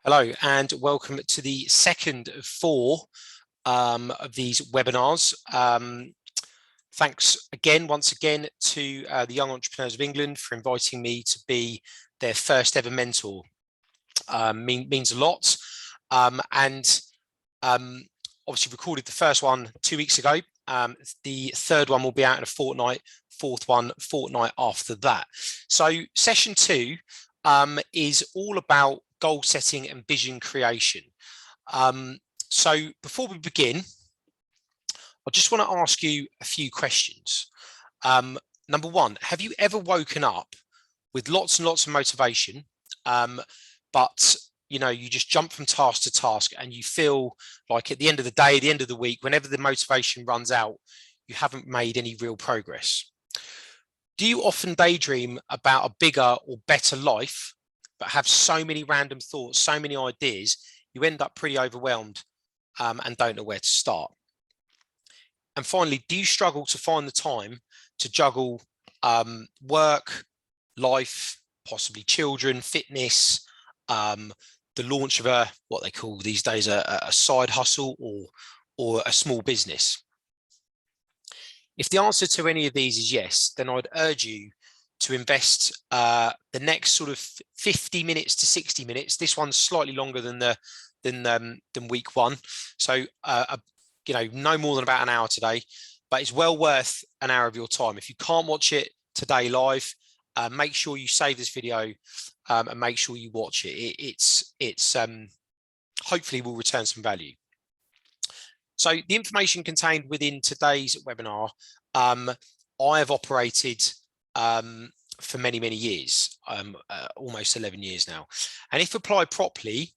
Hello and welcome to the second of four of these webinars. Thanks again, once again, to the Young Entrepreneurs of England for inviting me to be their first ever mentor. Means a lot. Obviously recorded the first one 2 weeks ago. The third one will be out in a fortnight, fourth one fortnight after that. So session two is all about goal setting and vision creation. So before we begin, I just want to ask you a few questions. Number one, have you ever woken up with lots and lots of motivation, but you just jump from task to task and you feel like at the end of the day, at the end of the week, whenever the motivation runs out, you haven't made any real progress? Do you often daydream about a bigger or better life, but have so many random thoughts, so many ideas, you end up pretty overwhelmed and don't know where to start? And finally, do you struggle to find the time to juggle work, life, possibly children, fitness, the launch of what they call these days a side hustle or a small business? If the answer to any of these is yes, then I'd urge you to invest the next sort of 50 minutes to 60 minutes. This one's slightly longer than week one, so no more than about an hour today, but it's well worth an hour of your time. If you can't watch it today live, make sure you save this video and make sure you watch it. It's hopefully will return some value. So the information contained within today's webinar, I have operated for many, many years, almost 11 years now. And if applied properly,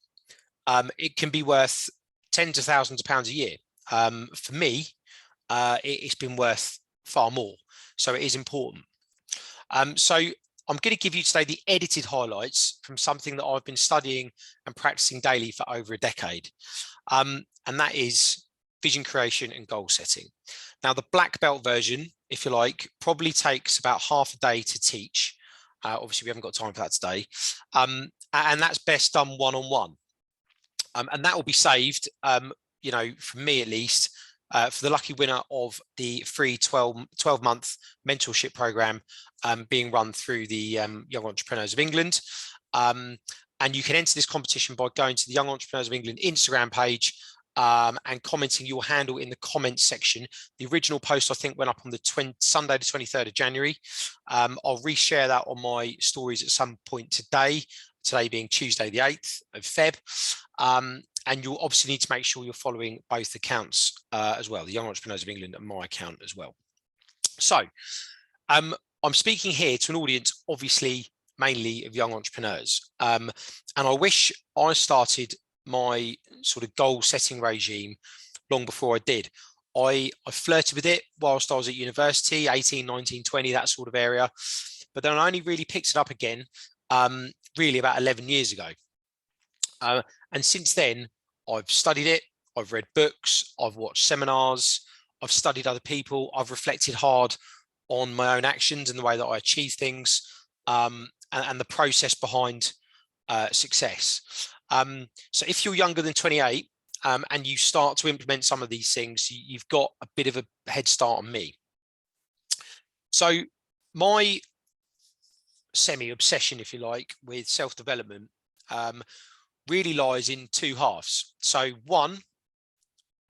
it can be worth tens of thousands of pounds a year. For me, it's been worth far more. So it is important. So I'm going to give you today the edited highlights from something that I've been studying and practicing daily for over a decade. And that is vision creation and goal setting. Now, the black belt version, if you like, probably takes about half a day to teach. Obviously, we haven't got time for that today. And that's best done one-on-one. And that will be saved, from me at least, for the lucky winner of the free 12-month mentorship program being run through the Young Entrepreneurs of England. And you can enter this competition by going to the Young Entrepreneurs of England Instagram page and commenting your handle in the comments section. The original post, I think, went up on the Sunday, the 23rd of January. I'll reshare that on my stories at some point today being Tuesday, the 8th of Feb. And you'll obviously need to make sure you're following both accounts as well, the Young Entrepreneurs of England and my account as well. So I'm speaking here to an audience, obviously, mainly of young entrepreneurs. And I wish I started my sort of goal setting regime long before I did. I flirted with it whilst I was at university, 18, 19, 20, that sort of area. But then I only really picked it up again really about 11 years ago. And since then, I've studied it, I've read books, I've watched seminars, I've studied other people, I've reflected hard on my own actions and the way that I achieve things and the process behind success. So if you're younger than 28 and you start to implement some of these things, you've got a bit of a head start on me. So my semi-obsession, if you like, with self-development really lies in two halves. So one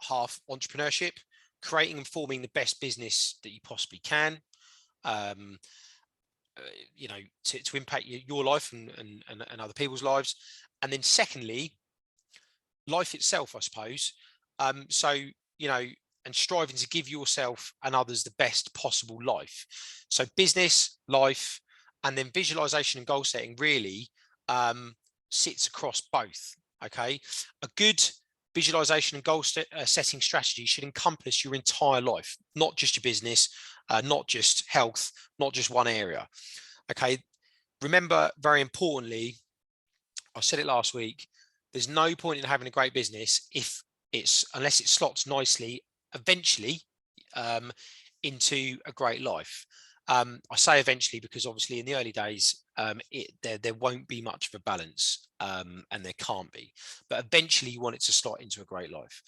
half entrepreneurship, creating and forming the best business that you possibly can, to impact your life and other people's lives. And then secondly, life itself, I suppose. And striving to give yourself and others the best possible life. So business, life, and then visualization and goal setting really sits across both. Okay, a good visualization and goal setting strategy should encompass your entire life, not just your business, not just health, not just one area. Okay, remember, very importantly, I said it last week, there's no point in having a great business unless it slots nicely eventually into a great life. I say eventually because obviously in the early days, there won't be much of a balance, and there can't be. But eventually you want it to slot into a great life.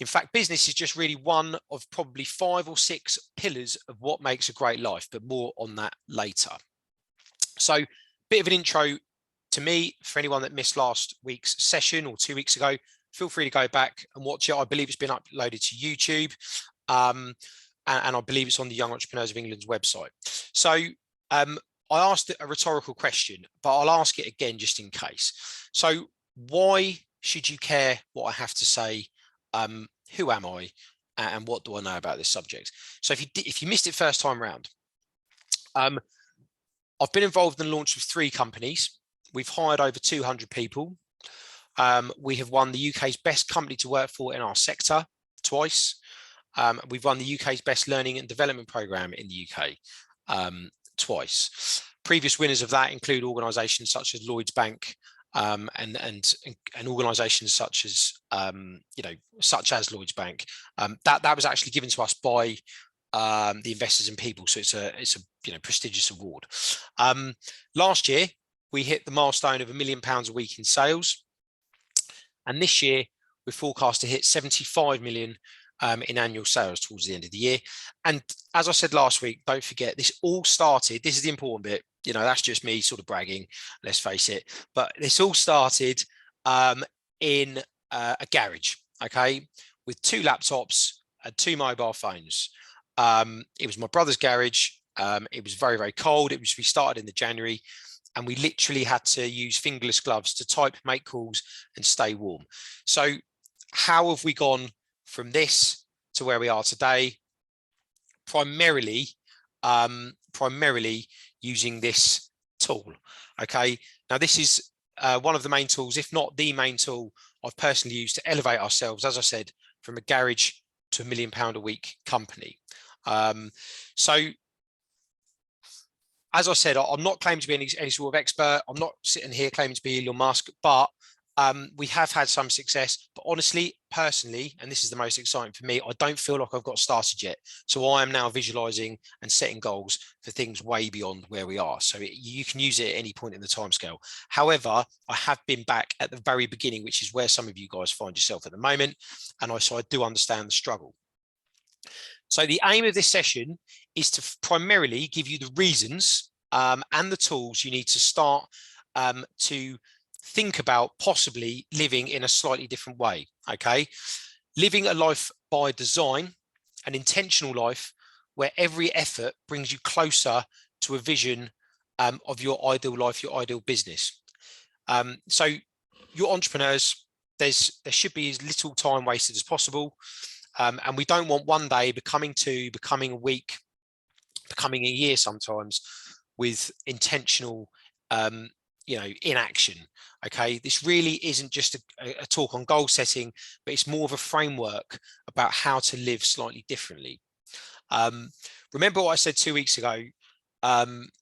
In fact, business is just really one of probably 5 or 6 pillars of what makes a great life, but more on that later. So, bit of an intro to me for anyone that missed last week's session or 2 weeks ago. Feel free to go back and watch it. I believe it's been uploaded to YouTube, and I believe it's on the Young Entrepreneurs of England's website. So I asked a rhetorical question, but I'll ask it again just in case. So why should you care what I have to say? Who am I, and what do I know about this subject? So if you missed it first time round, I've been involved in the launch of 3 companies. We've hired over 200 people. We have won the UK's best company to work for in our sector twice. We've won the UK's best learning and development programme in the UK twice. Previous winners of that include organisations such as Lloyds Bank, and organisations such as Lloyds Bank. That was actually given to us by the Investors and People, so it's a prestigious award. Last year we hit the milestone of £1 million a week in sales, and this year we're forecast to hit 75 million in annual sales towards the end of the year. And as I said last week, don't forget, this all started, this is the important bit, that's just me sort of bragging, let's face it, but this all started in a garage, okay, with 2 laptops and 2 mobile phones. It was my brother's garage. It was very, very cold. We started in the January, and we literally had to use fingerless gloves to type, make calls, and stay warm. So how have we gone from this to where we are today? Primarily using this tool. Okay, now this is one of the main tools, if not the main tool, I've personally used to elevate ourselves, as I said, from a garage to £1 million a week company. So as I said, I'm not claiming to be any sort of expert. I'm not sitting here claiming to be Elon Musk, but we have had some success. But honestly, personally, and this is the most exciting for me, I don't feel like I've got started yet. So I am now visualizing and setting goals for things way beyond where we are. So you can use it at any point in the timescale. However, I have been back at the very beginning, which is where some of you guys find yourself at the moment. And so I do understand the struggle. So the aim of this session is to primarily give you the reasons and the tools you need to start to think about possibly living in a slightly different way, okay? Living a life by design, an intentional life where every effort brings you closer to a vision of your ideal life, your ideal business. So your entrepreneurs, there should be as little time wasted as possible. And we don't want one day becoming 2, becoming a week, becoming a year sometimes, with intentional inaction. Okay, this really isn't just a talk on goal setting, but it's more of a framework about how to live slightly differently. Remember what I said 2 weeks ago, 99%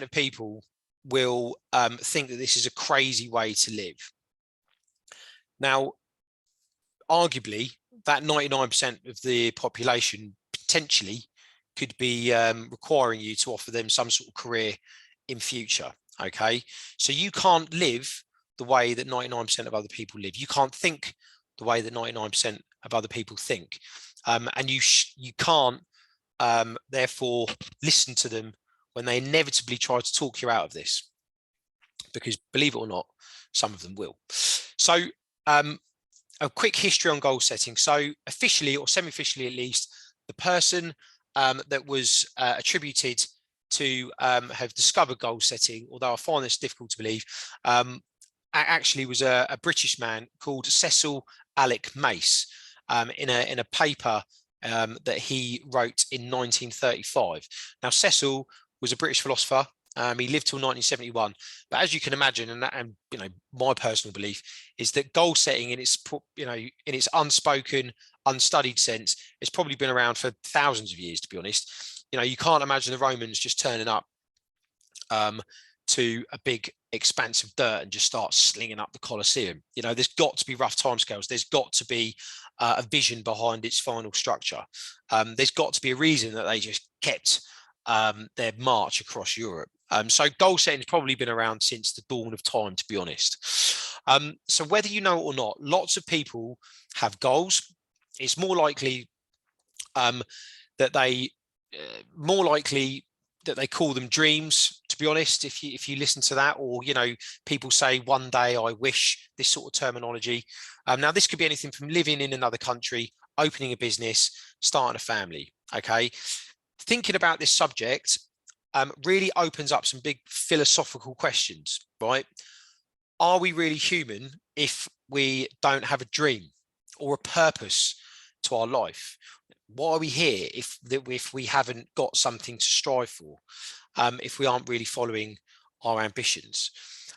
of people will think that this is a crazy way to live. Now, arguably, that 99% of the population potentially could be requiring you to offer them some sort of career in future. Okay, so you can't live the way that 99% of other people live. You can't think the way that 99% of other people think, and you can't therefore listen to them when they inevitably try to talk you out of this, because believe it or not, some of them will. So a quick history on goal setting. So officially, or semi-officially at least, the person that was attributed to have discovered goal setting, although I find this difficult to believe, actually was a British man called Cecil Alec Mace, in a paper that he wrote in 1935. Now, Cecil was a British philosopher. He lived till 1971, but as you can imagine, and my personal belief is that goal setting in its unspoken, unstudied sense, it's probably been around for thousands of years, to be honest. You can't imagine the Romans just turning up to a big expanse of dirt and just start slinging up the Colosseum. You know, there's got to be rough timescales. There's got to be a vision behind its final structure. There's got to be a reason that they just kept their march across Europe. So goal setting has probably been around since the dawn of time, to be honest. So whether you know it or not, lots of people have goals. It's more likely that they call them dreams, to be honest, if you listen to that, or, you know, people say one day I wish, this sort of terminology. Now this could be anything from living in another country, opening a business, starting a family. Okay, thinking about this subject really opens up some big philosophical questions, right? Are we really human if we don't have a dream or a purpose to our life? Why are we here if we haven't got something to strive for, if we aren't really following our ambitions?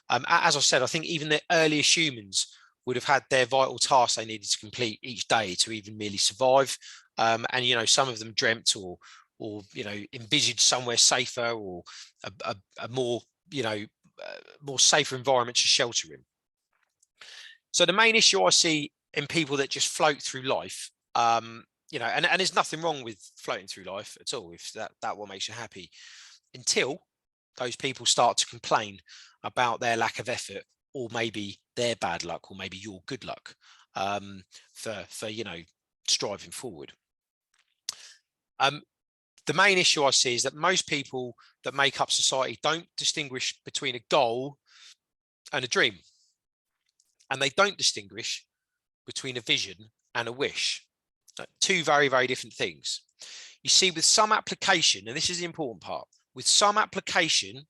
As I said, I think even the earliest humans would have had their vital tasks they needed to complete each day to even merely survive. And, you know, some of them dreamt or you know, envisaged somewhere safer or a more, you know, more safer environment to shelter in. So the main issue I see in people that just float through life, you know, and there's nothing wrong with floating through life at all, if that what makes you happy, until those people start to complain about their lack of effort, or maybe their bad luck, or maybe your good luck, for you know, striving forward. The main issue I see is that most people that make up society don't distinguish between a goal and a dream, and they don't distinguish between a vision and a wish. Two very, very different things. You see, with some application, and this is the important part, with some application,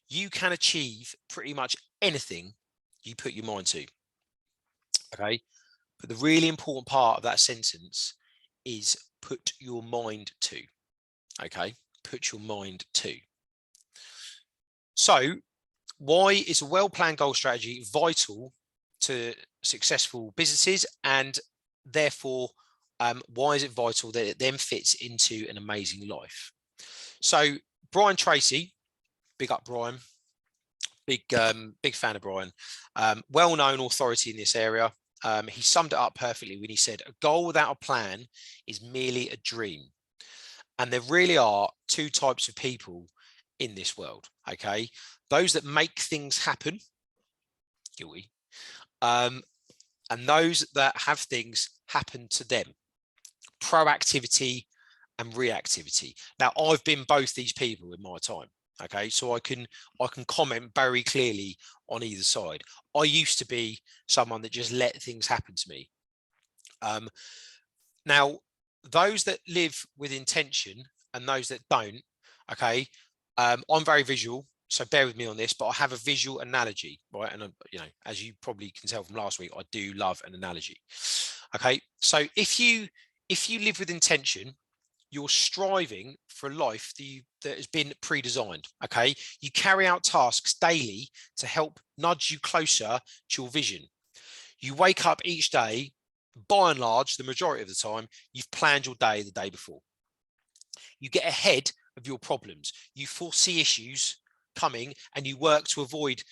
you can achieve pretty much anything you put your mind to. Okay, but the really important part of that sentence is put your mind to. Okay, put your mind to. So why is a well-planned goal strategy vital to successful businesses, and therefore why is it vital that it then fits into an amazing life? So Brian Tracy, big up Brian, big fan of Brian, well-known authority in this area. He summed it up perfectly when he said, a goal without a plan is merely a dream. And there really are two types of people in this world. Okay, those that make things happen, guilty, and those that have things happen to them, proactivity and reactivity. Now, I've been both these people in my time. Okay, so I can comment very clearly on either side. I used to be someone that just let things happen to me. Now, those that live with intention and those that don't, okay, I'm very visual, so bear with me on this, but I have a visual analogy, right? And you know, as you probably can tell from last week, I do love an analogy. Okay, so if you live with intention, you're striving for a life that has been pre-designed. Okay, you carry out tasks daily to help nudge you closer to your vision. You wake up each day, by and large, the majority of the time, you've planned your day the day before. You get ahead of your problems. You foresee issues coming and you work to avoid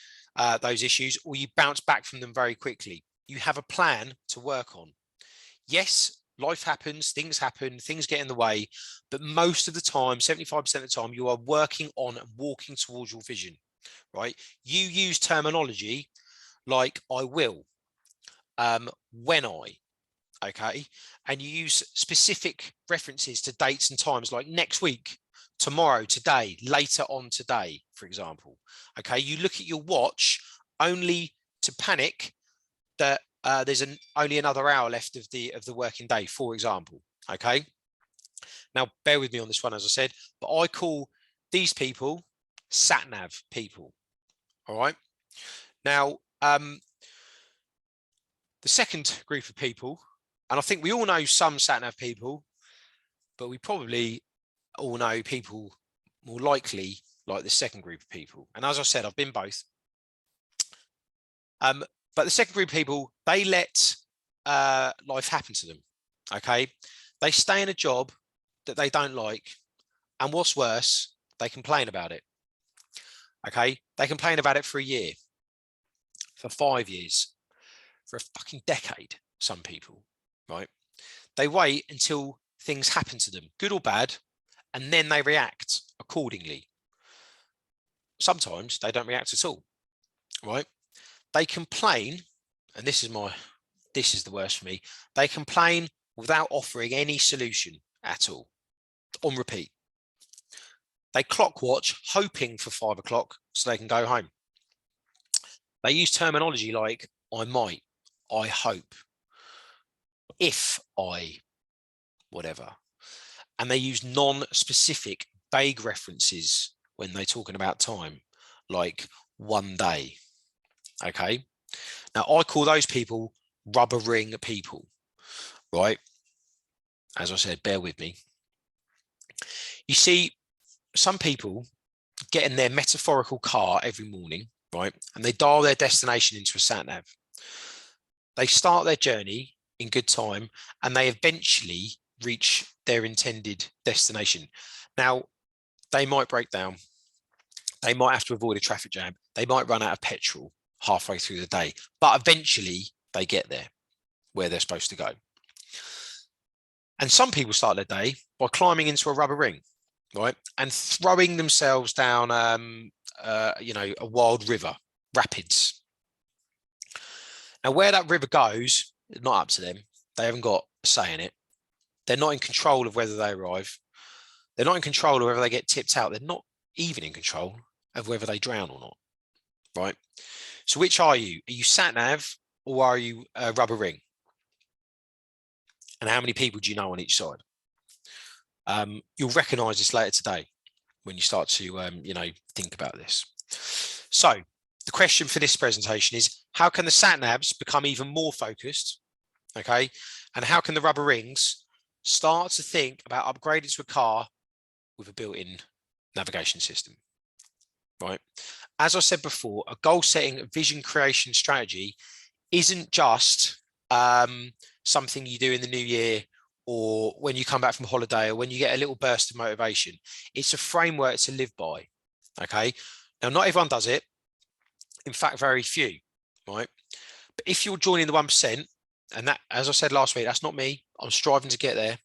those issues, or you bounce back from them very quickly. You have a plan to work on. Yes, life happens, things happen, things get in the way, but most of the time, 75% of the time, you are working on and walking towards your vision, right? You use terminology like I will, when I, okay, and you use specific references to dates and times like next week, tomorrow, today, later on today, for example. Okay, you look at your watch only to panic that there's only another hour left of the working day, for example. Okay, now bear with me on this one, as I said, but I call these people sat nav people. All right, now the second group of people, and I think we all know some sat nav people, but we probably all know people more likely like the second group of people. And as I said, I've been both. But the second group of people, they let life happen to them. Okay, they stay in a job that they don't like, and what's worse, they complain about it. Okay, they complain about it for a year, for 5 years, for a fucking decade. Some people, right? They wait until things happen to them, good or bad, and then they react accordingly. Sometimes they don't react at all, right? They complain, and this is the worst for me. They complain without offering any solution at all, on repeat. They clock watch, hoping for 5 o'clock so they can go home. They use terminology like I might, I hope, if I, whatever. And they use non-specific, vague references when they're talking about time, like one day. Okay. Now, I call those people rubber ring people, right? As I said, bear with me. You see, some people get in their metaphorical car every morning, right? And they dial their destination into a sat nav. They start their journey in good time and they eventually reach their intended destination. Now, they might break down. They might have to avoid a traffic jam. They might run out of petrol halfway through the day, but eventually they get there where they're supposed to go. And some people start their day by climbing into a rubber ring, right? And throwing themselves down, a wild river, rapids. Now, where that river goes, not up to them. They haven't got a say in it. They're not in control of whether they arrive. They're not in control of whether they get tipped out. They're not even in control of whether they drown or not, right? So which are you? Are you sat nav or are you a rubber ring? And how many people do you know on each side? You'll recognize this later today when you start to, think about this. So the question for this presentation is, how can the sat navs become even more focused? Okay. And how can the rubber rings start to think about upgrading to a car with a built-in navigation system, right? As I said before, a goal setting vision creation strategy isn't just something you do in the new year or when you come back from holiday or when you get a little burst of motivation. It's a framework to live by, okay? Now, not everyone does it. In fact, very few, right? But if you're joining the 1%, and that, as I said last week, that's not me. I'm striving to get there.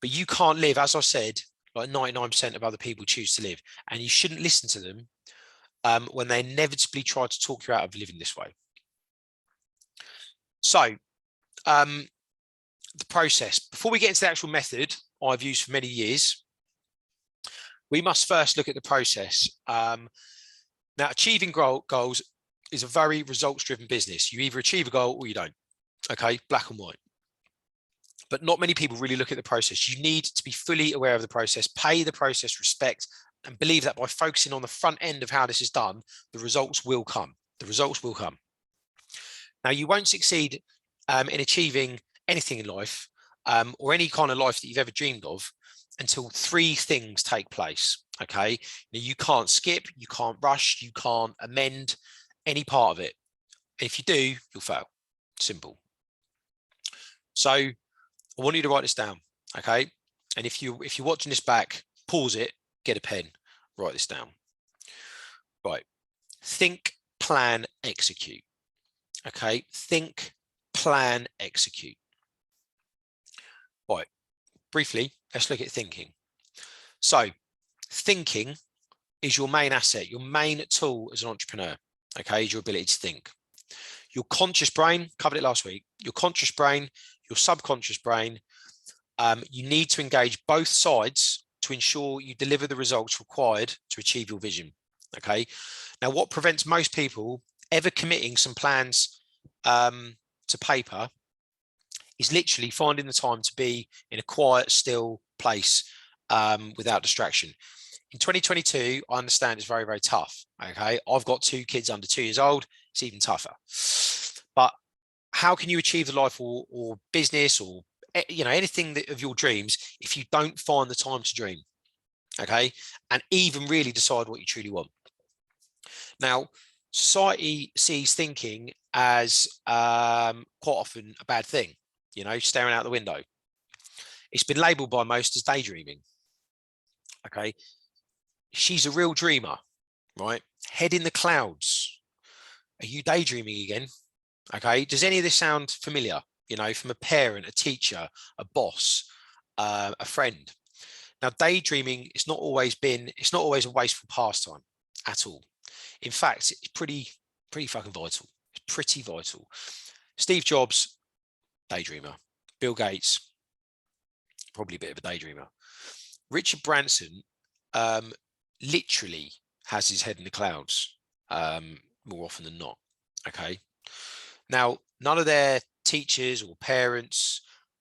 But you can't live, as I said, like 99% of other people choose to live. And you shouldn't listen to them when they inevitably try to talk you out of living this way. So the process, before we get into the actual method I've used for many years, we must first look at the process. Now, achieving goals is a very results-driven business. You either achieve a goal or you don't, okay? Black and white. But not many people really look at the process. You need to be fully aware of the process, pay the process respect, and believe that by focusing on the front end of how this is done, the results will come. The results will come. Now, you won't succeed in achieving anything in life or any kind of life that you've ever dreamed of until 3 things take place, okay? Now, you can't skip, you can't rush, you can't amend any part of it. If you do, you'll fail. Simple. So I want you to write this down, okay? And if you're watching this back, pause it, get a pen, write this down. Right. Think, plan, execute. Okay. Think, plan, execute. Right. Briefly, let's look at thinking. So thinking is your main asset, your main tool as an entrepreneur, okay, is your ability to think. Your conscious brain, covered it last week, your conscious brain, your subconscious brain, you need to engage both sides to ensure you deliver the results required to achieve your vision, okay? Now, what prevents most people ever committing some plans to paper is literally finding the time to be in a quiet, still place without distraction. In 2022, I understand it's very, very tough, okay? I've got 2 kids under 2 years old. It's even tougher. But how can you achieve the life or business or anything of your dreams if you don't find the time to dream, okay? And even really decide what you truly want. Now, society sees thinking as quite often a bad thing, staring out the window. It's been labeled by most as daydreaming, okay? She's a real dreamer. right? Head in the clouds. Are you daydreaming again? Okay. Does any of this sound familiar? You know, from a parent, a teacher, a boss, a friend. Now, daydreaming, it's not always a wasteful pastime at all. In fact, it's pretty fucking vital. It's pretty vital. Steve Jobs, daydreamer. Bill Gates, probably a bit of a daydreamer. Richard Branson, literally has his head in the clouds, more often than not. Okay. Now, none of their teachers or parents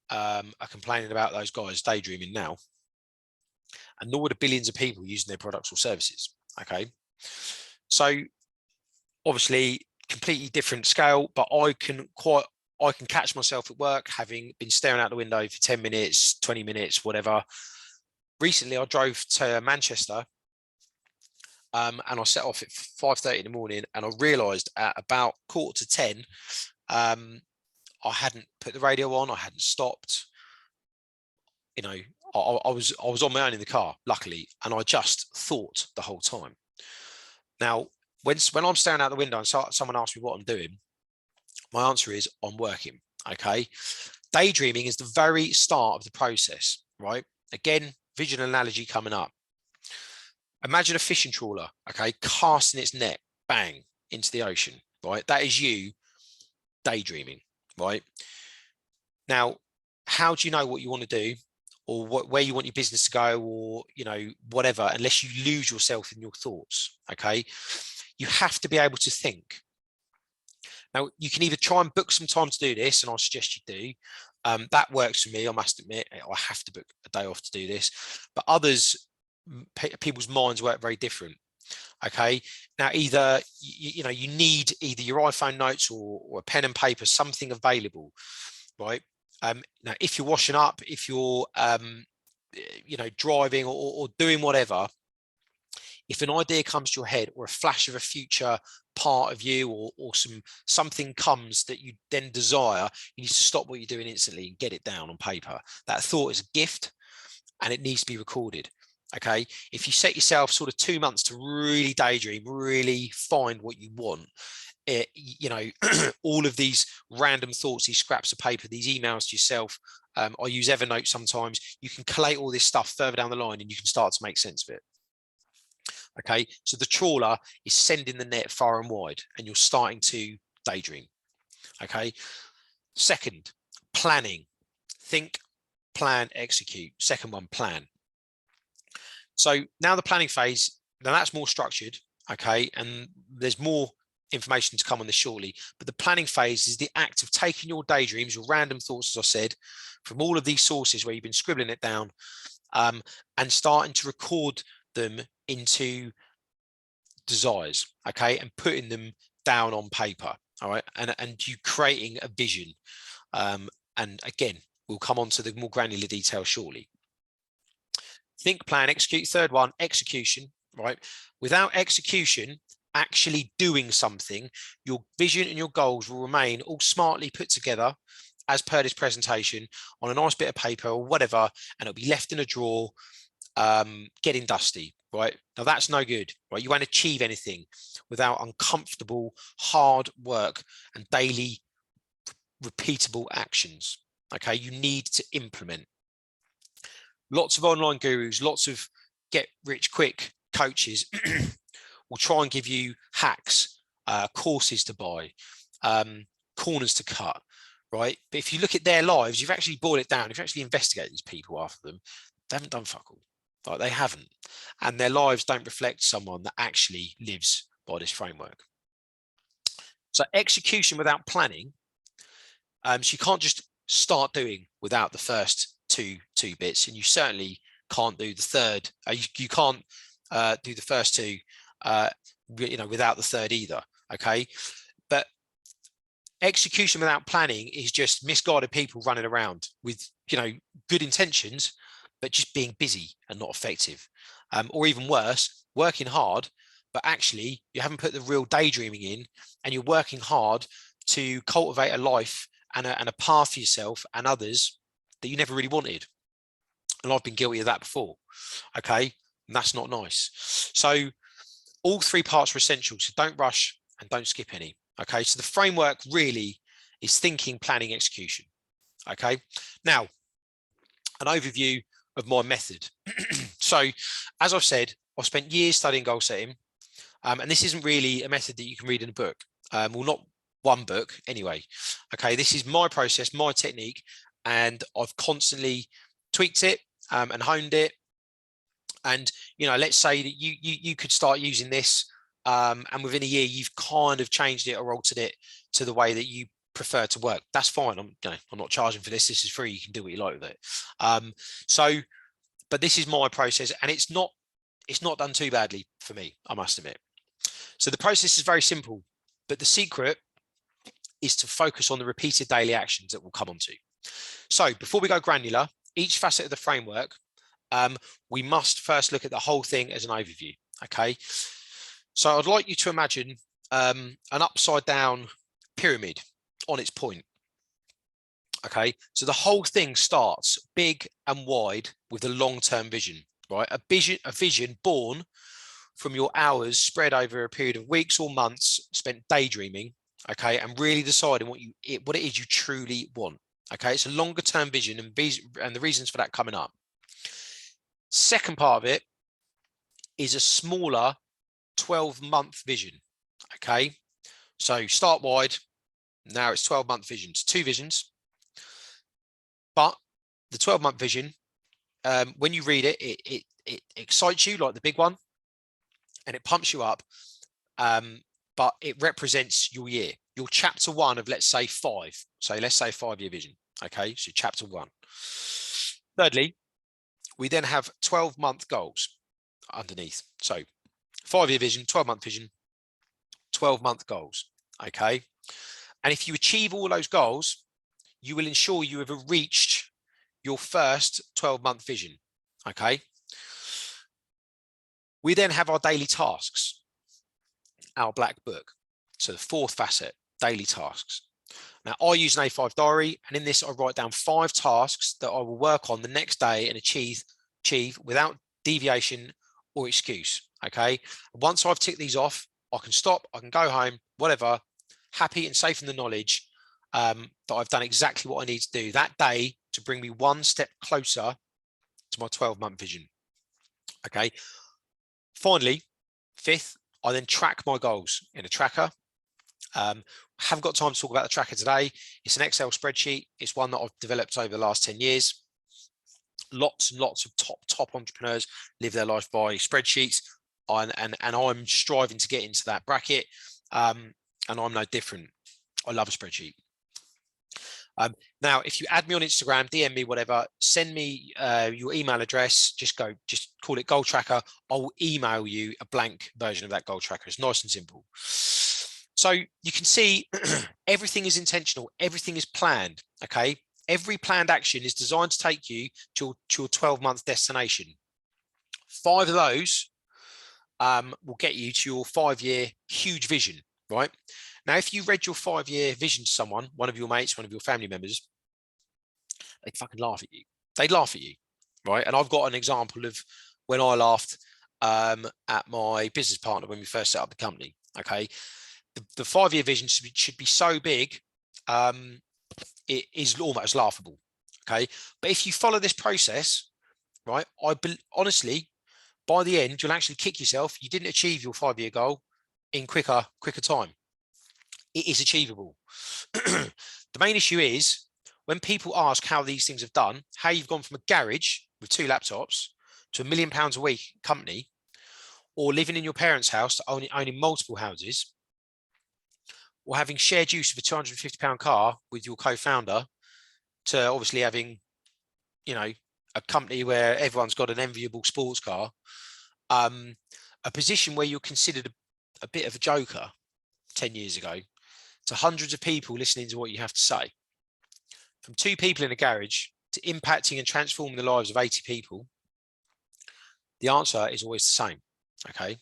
are complaining about those guys daydreaming now, and nor the billions of people using their products or services. Okay. So obviously completely different scale, but I can catch myself at work having been staring out the window for 10 minutes, 20 minutes, whatever. Recently, I drove to Manchester, and I set off at 5:30 in the morning, and I realised at about 9:45, I hadn't put the radio on, I hadn't stopped. You know, I was on my own in the car, luckily, and I just thought the whole time. Now, when I'm staring out the window and someone asks me what I'm doing, my answer is I'm working. Okay. Daydreaming is the very start of the process, right? Again, visual analogy coming up. Imagine a fishing trawler, okay, casting its net, bang, into the ocean, right? That is you daydreaming, right? Now, how do you know what you want to do, or where you want your business to go, or, you know, whatever, unless you lose yourself in your thoughts, okay? You have to be able to think. Now, you can either try and book some time to do this, and I suggest you do. That works for me, I must admit. I have to book a day off to do this. But others, people's minds work very different. Okay. Now, either, you know, you need either your iPhone notes or a pen and paper, something available, right? Now, if you're washing up, if you're, you know, driving or doing whatever, if an idea comes to your head or a flash of a future part of you or something comes that you then desire, you need to stop what you're doing instantly and get it down on paper. That thought is a gift and it needs to be recorded. Okay. If you set yourself sort of 2 months to really daydream, really find what you want, you know, all of these random thoughts, these scraps of paper, these emails to yourself. I use Evernote sometimes. You can collate all this stuff further down the line and you can start to make sense of it. Okay, so the trawler is sending the net far and wide and you're starting to daydream. Okay, second, planning. Think, plan, execute. Second one, plan. So now the planning phase, now that's more structured. Okay, and there's more information to come on this shortly, but the planning phase is the act of taking your daydreams, your random thoughts, as I said, from all of these sources where you've been scribbling it down, and starting to record them into desires, okay, and putting them down on paper, all right, and you creating a vision. And again, we'll come on to the more granular detail shortly. Think, plan, execute. Third one, execution, right? Without execution, actually doing something, your vision and your goals will remain all smartly put together as per this presentation on a nice bit of paper or whatever, and it'll be left in a drawer, getting dusty, right? Now that's no good, right? You won't achieve anything without uncomfortable, hard work and daily repeatable actions. Okay, you need to implement. Lots of online gurus, lots of get rich quick coaches will try and give you hacks, courses to buy, corners to cut, right? But if you look at their lives, you've actually boiled it down. If you actually investigate these people after them, they haven't done fuck all. Like, they haven't, and their lives don't reflect someone that actually lives by this framework. So execution without planning, so you can't just start doing without the first two bits, and you certainly can't do the third. You can't do the first two, you know, without the third either. Okay, but execution without planning is just misguided people running around with, you know, good intentions, but just being busy and not effective, or even worse, working hard, but actually you haven't put the real daydreaming in, and you're working hard to cultivate a life and a path for yourself and others that you never really wanted. And I've been guilty of that before. Okay, and that's not nice. So All three parts are essential, so don't rush and don't skip any. Okay, so the framework really is thinking, planning, execution. Okay, now an overview of my method. So, as I've said, I've spent years studying goal setting, and this isn't really a method that you can read in a book. Well, not one book anyway. Okay, this is my process, my technique, and I've constantly tweaked it and honed it. And let's say that you could start using this, and within a year you've kind of changed it or altered it to the way that you prefer to work. That's fine. I'm not charging for this. This is free. You can do what you like with it. But this is my process, and it's not done too badly for me, I must admit. So the process is very simple, but the secret is to focus on the repeated daily actions that we'll come on to. So before we go granular, each facet of the framework, we must first look at the whole thing as an overview. Okay, so I'd like you to imagine an upside down pyramid on its point. Okay, so the whole thing starts big and wide with a long-term vision, right? A vision born from your hours spread over a period of weeks or months spent daydreaming, okay, and really deciding what it is you truly want. Okay, it's a longer-term vision, and the reasons for that coming up. Second part of it is a smaller 12-month vision. Okay, so start wide. Now it's 12-month visions, 2 visions. But the 12-month vision, when you read it, it excites you like the big one, and it pumps you up. But it represents your year, your chapter 1 of, let's say, 5. So let's say 5-year vision. Okay, so chapter 1. Thirdly, we then have 12-month goals underneath. So 5-year vision, 12-month vision, 12-month goals. Okay, and if you achieve all those goals, you will ensure you have reached your first 12-month vision. Okay, we then have our daily tasks, our black book. So the 4th facet, daily tasks. Now I use an A5 diary, and in this I write down 5 tasks that I will work on the next day and achieve without deviation or excuse. Okay, once I've ticked these off, I can stop, I can go home, whatever, happy and safe in the knowledge that I've done exactly what I need to do that day to bring me one step closer to my 12-month vision. Okay, finally, 5th, I then track my goals in a tracker. Haven't got time to talk about the tracker today. It's an Excel spreadsheet. It's one that I've developed over the last 10 years. Lots and lots of top entrepreneurs live their life by spreadsheets, and I'm striving to get into that bracket, and I'm no different. I love a spreadsheet. Now, if you add me on Instagram, DM me, whatever, send me your email address, just call it Goal Tracker. I'll email you a blank version of that Goal Tracker. It's nice and simple. So you can see everything is intentional. Everything is planned. Okay. Every planned action is designed to take you to your 12-month destination. 5 of those will get you to your 5-year huge vision, right? Now, if you read your 5-year vision to someone, one of your mates, one of your family members, they'd fucking laugh at you. They'd laugh at you, right? And I've got an example of when I laughed at my business partner when we first set up the company. Okay, the 5-year vision should be so big, it is almost laughable. Okay, but if you follow this process, right, honestly, by the end, you'll actually kick yourself. You didn't achieve your 5-year goal in quicker time. It is achievable. The main issue is when people ask how these things have done, how you've gone from a garage with 2 laptops to £1 million a week company, or living in your parents' house to owning multiple houses, or having shared use of a £250 car with your co-founder, to obviously having, a company where everyone's got an enviable sports car, a position where you're considered a bit of a joker 10 years ago, to hundreds of people listening to what you have to say. From 2 people in a garage to impacting and transforming the lives of 80 people, the answer is always the same. Okay,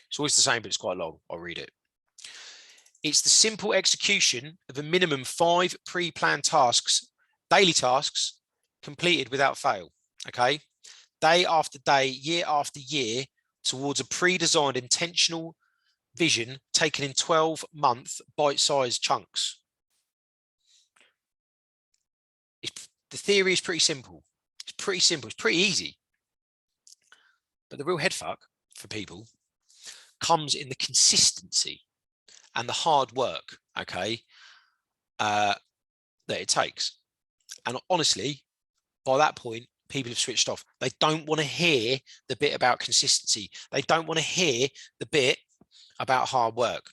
it's always the same, but it's quite long. I'll read it. It's the simple execution of a minimum 5 pre-planned tasks, daily tasks, completed without fail. Okay, day after day, year after year, towards a pre-designed intentional vision taken in 12-month bite-sized chunks. The theory is pretty simple. It's pretty simple. It's pretty easy. But the real headfuck for people comes in the consistency and the hard work, okay, that it takes. And honestly, by that point, people have switched off. They don't want to hear the bit about consistency. They don't want to hear the bit about hard work.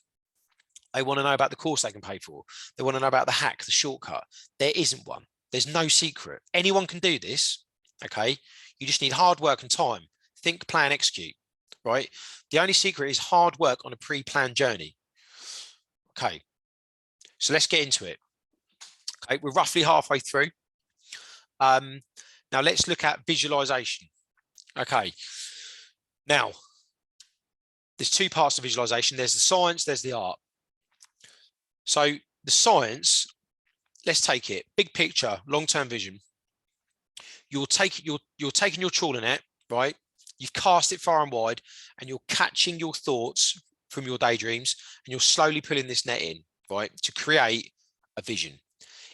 They want to know about the course they can pay for. They want to know about the hack, the shortcut. There isn't one. There's no secret. Anyone can do this, okay? You just need hard work and time. Think, plan, execute, right? The only secret is hard work on a pre-planned journey. Okay, so let's get into it. Okay, we're roughly halfway through. Now let's look at visualization. Okay, now there's two parts to visualization. There's the science, there's the art. So the science, let's take it, big picture, long-term vision. You're taking your trawler net, right? You've cast it far and wide, and you're catching your thoughts from your daydreams, and you're slowly pulling this net in, right, to create a vision.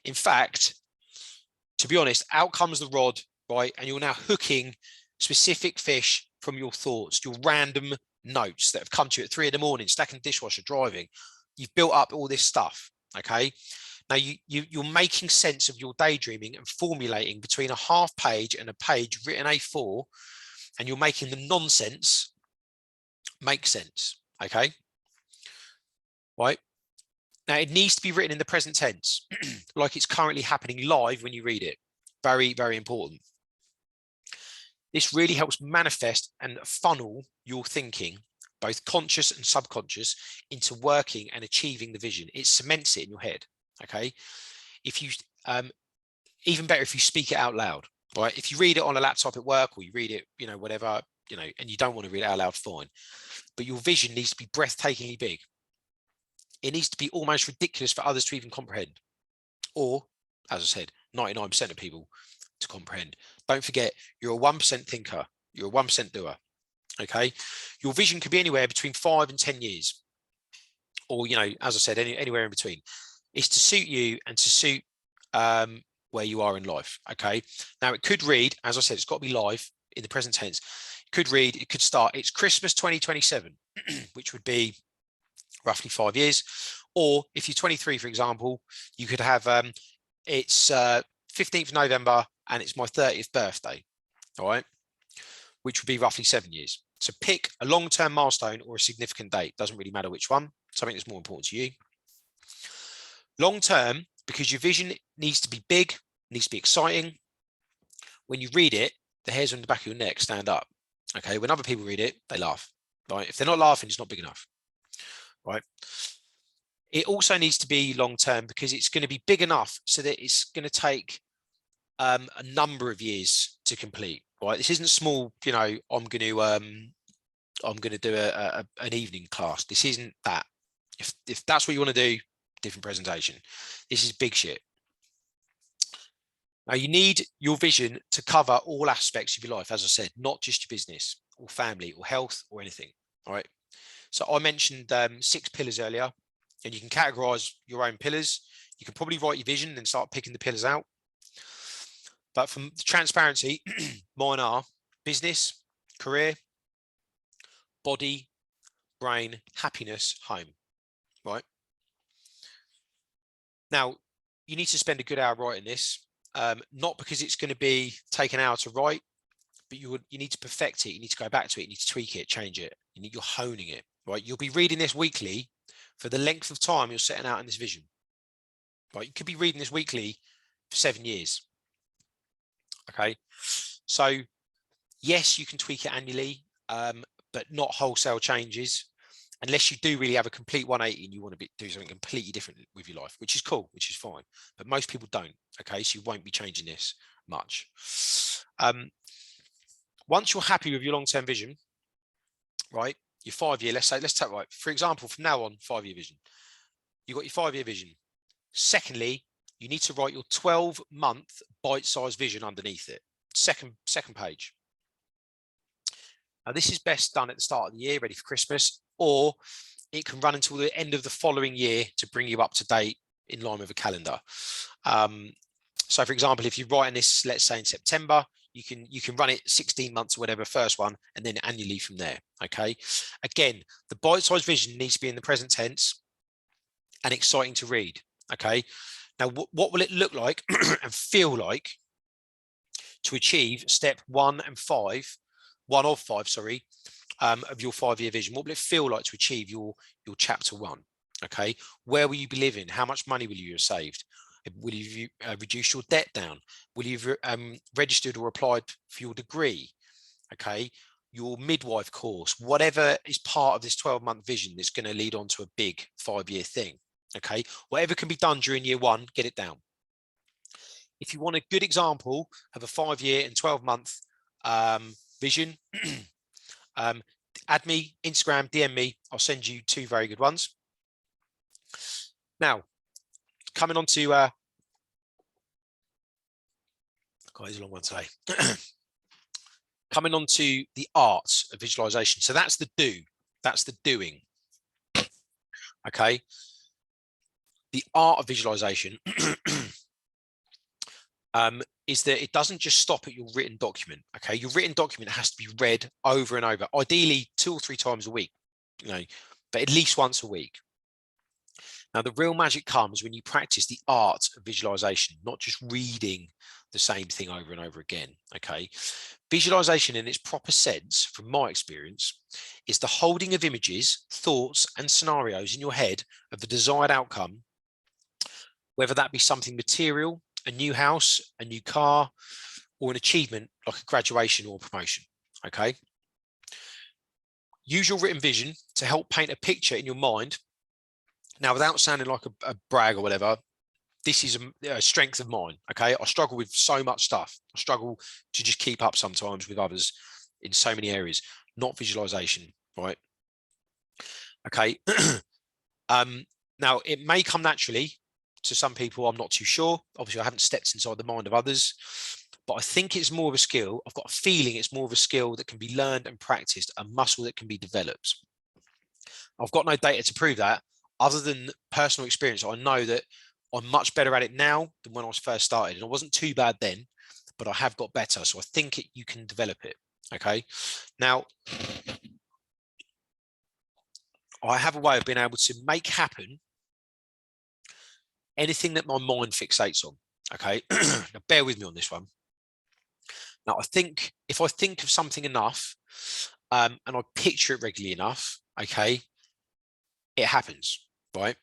In fact, to be honest, out comes the rod, right, and you're now hooking specific fish from your thoughts, your random notes that have come to you at 3 a.m, stacking the dishwasher, driving. You've built up all this stuff, okay? Now you're making sense of your daydreaming and formulating between a half page and a page written A4, and you're making the nonsense make sense, okay? Right? Now it needs to be written in the present tense, like it's currently happening live when you read it. Very, very important. This really helps manifest and funnel your thinking, both conscious and subconscious, into working and achieving the vision. It cements it in your head, okay? If you, even better if you speak it out loud, right? If you read it on a laptop at work, or you read it, you know, whatever, you know, and you don't want to read it out loud, fine. But your vision needs to be breathtakingly big. It needs to be almost ridiculous for others to even comprehend. Or, as I said, 99% of people to comprehend. Don't forget, you're a 1% thinker. You're a 1% doer. Okay. Your vision could be anywhere between 5 and 10 years. Or, you know, as I said, anywhere in between. It's to suit you and to suit where you are in life. Okay. Now it could read, as I said, it's got to be live in the present tense. It could read, it could start, it's Christmas 2027, which would be roughly 5 years. Or if you're 23, for example, you could have it's 15th of November and it's my 30th birthday. All right, which would be roughly 7 years. So pick a long-term milestone or a significant date. Doesn't really matter which one. Something that's more important to you. Long-term, because your vision needs to be big, needs to be exciting. When you read it, the hairs on the back of your neck stand up. Okay, when other people read it, they laugh. Right? If they're not laughing, it's not big enough. Right? It also needs to be long-term because it's going to be big enough so that it's going to take a number of years to complete. Right? This isn't small. You know, I'm going to do an evening class. This isn't that. If that's what you want to do, different presentation. This is big shit. Now you need your vision to cover all aspects of your life, as I said, not just your business or family or health or anything. All right. So I mentioned 6 pillars earlier, and you can categorize your own pillars. You can probably write your vision and start picking the pillars out. But from transparency, mine are business, career, body, brain, happiness, home. Right. Now, you need to spend a good hour writing this, not because it's going to be take an hour to write, but you need to perfect it. You need to go back to it. You need to tweak it, change it. You're honing it, right? You'll be reading this weekly for the length of time you're setting out in this vision, right? You could be reading this weekly for 7 years. Okay. So yes, you can tweak it annually, but not wholesale changes. Unless you do really have a complete 180 and you want to do something completely different with your life, which is cool, which is fine. But most people don't. Okay, so you won't be changing this much. Once you're happy with your long-term vision, right? Your 5-year, let's take, right, for example, from now on, 5-year vision. You've got your 5-year vision. Secondly, you need to write your 12-month bite-sized vision underneath it. Second page. Now, this is best done at the start of the year, ready for Christmas, or it can run until the end of the following year to bring you up to date in line with a calendar. So, for example, if you're writing this, let's say in September, you can run it 16 months or whatever, first one, and then annually from there. Okay. Again, the bite-sized vision needs to be in the present tense and exciting to read. Okay. Now, what will it look like and feel like to achieve step 1 of 5, of your 5-year vision? What will it feel like to achieve your chapter 1? Okay. Where will you be living? How much money will you have saved? Will you reduce your debt down? Will you have registered or applied for your degree? Okay, your midwife course, whatever is part of this 12-month vision that's going to lead on to a big 5-year thing. Okay, whatever can be done during year 1, get it down. If you want a good example of a 5-year and 12-month vision, add me, Instagram, DM me. I'll send you 2 very good ones. Now, coming on to God, it's a long one today. Coming on to the arts of visualization. So that's the do, that's the doing. Okay. The art of visualization is that it doesn't just stop at your written document. Okay. Your written document has to be read over and over, ideally 2 or 3 times a week, but at least once a week. Now, the real magic comes when you practice the art of visualization, not just reading the same thing over and over again. Okay. Visualization in its proper sense, from my experience, is the holding of images, thoughts, and scenarios in your head of the desired outcome, whether that be something material, a new house, a new car, or an achievement like a graduation or promotion. Okay. Use your written vision to help paint a picture in your mind. Now, without sounding like a brag or whatever, this is a strength of mine. Okay. I struggle with so much stuff. I struggle to just keep up sometimes with others in so many areas, not visualization. Right. Okay. Now, it may come naturally to some people. I'm not too sure. Obviously, I haven't stepped inside the mind of others, but I think it's more of a skill. I've got a feeling it's more of a skill that can be learned and practiced, a muscle that can be developed. I've got no data to prove that other than personal experience. I know that I'm much better at it now than when I was first started, and I wasn't too bad then, but I have got better. So I think you can develop it. Okay. Now, I have a way of being able to make happen anything that my mind fixates on. Okay. Now, bear with me on this one. Now, I think if I think of something enough and I picture it regularly enough, okay, it happens, right?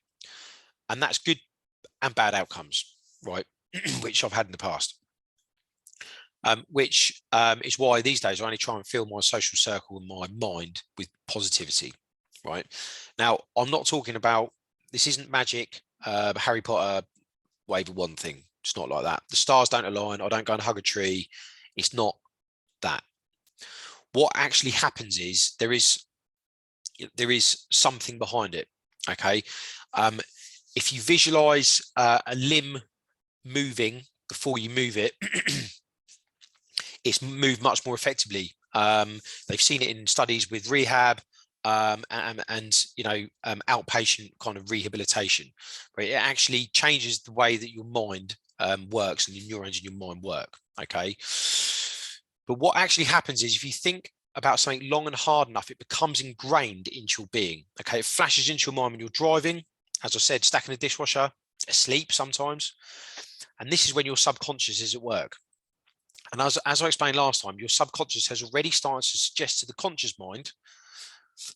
And that's good and bad outcomes, right? Which I've had in the past. Which is why these days I only try and fill my social circle and my mind with positivity, right? Now, I'm not talking about, this isn't magic, Harry Potter wave a wand thing. It's not like that. The stars don't align. I don't go and hug a tree. It's not that. What actually happens is there is something behind it. Okay. If you visualize a limb moving before you move it, it's moved much more effectively. They've seen it in studies with rehab and outpatient kind of rehabilitation, right? It actually changes the way that your mind works and your neurons in your mind work. Okay. But what actually happens is if you think about something long and hard enough, it becomes ingrained into your being. Okay. It flashes into your mind when you're driving, as I said, stacking the dishwasher, asleep sometimes. And this is when your subconscious is at work. And as I explained last time, your subconscious has already started to suggest to the conscious mind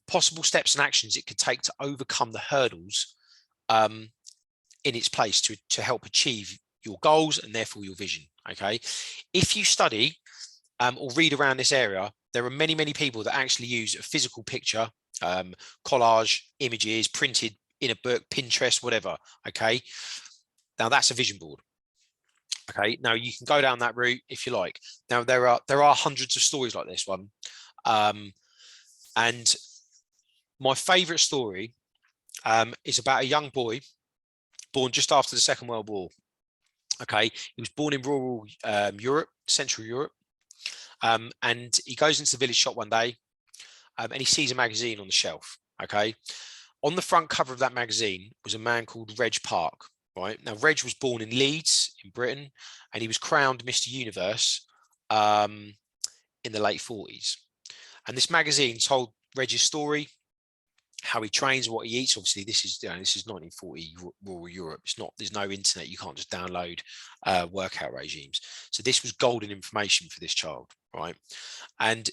possible steps and actions it could take to overcome the hurdles in its place to help achieve your goals and therefore your vision. Okay. If you study or read around this area, there are many, many people that actually use a physical picture, collage, images, printed in a book, Pinterest, whatever. Okay. Now that's a vision board. Okay. Now you can go down that route if you like. Now there are hundreds of stories like this one. And my favorite story is about a young boy born just after the Second World War. Okay. He was born in rural Europe, Central Europe. And he goes into the village shop one day and he sees a magazine on the shelf. Okay, on the front cover of that magazine was a man called Reg Park. Right now, Reg was born in Leeds in Britain, and he was crowned Mr. Universe in the late 40s. And this magazine told Reg's story, how he trains, what he eats. Obviously, this is 1940 rural Europe. It's not. There's no internet. You can't just download workout regimes. So this was golden information for this child, right? And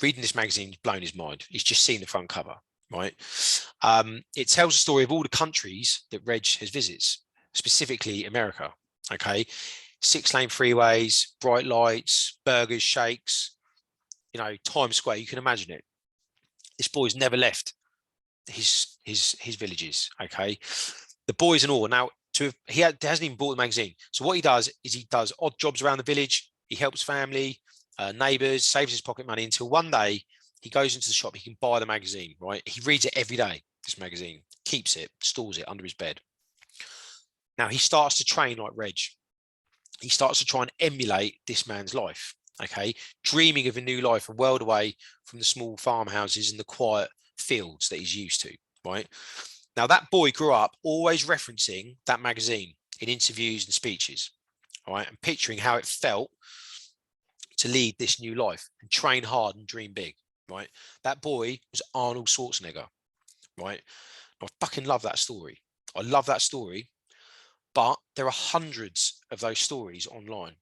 reading this magazine has blown his mind. He's just seen the front cover, right? It tells the story of all the countries that Reg has visits, specifically America. Okay, 6-lane freeways, bright lights, burgers, shakes. Times Square. You can imagine it. This boy's never left his villages. Okay, the boys and all. Now, he hasn't even bought the magazine. So what he does is he does odd jobs around the village. He helps family, neighbours, saves his pocket money until one day he goes into the shop. He can buy the magazine. Right, he reads it every day. This magazine, keeps it, stores it under his bed. Now he starts to train like Reg. He starts to try and emulate this man's life. Okay, dreaming of a new life, a world away from the small farmhouses and the quiet fields that he's used to. Right now, that boy grew up always referencing that magazine in interviews and speeches. All right, and picturing how it felt to lead this new life and train hard and dream big. Right, that boy was Arnold Schwarzenegger. Right, I fucking love that story. I love that story, but there are hundreds of those stories online,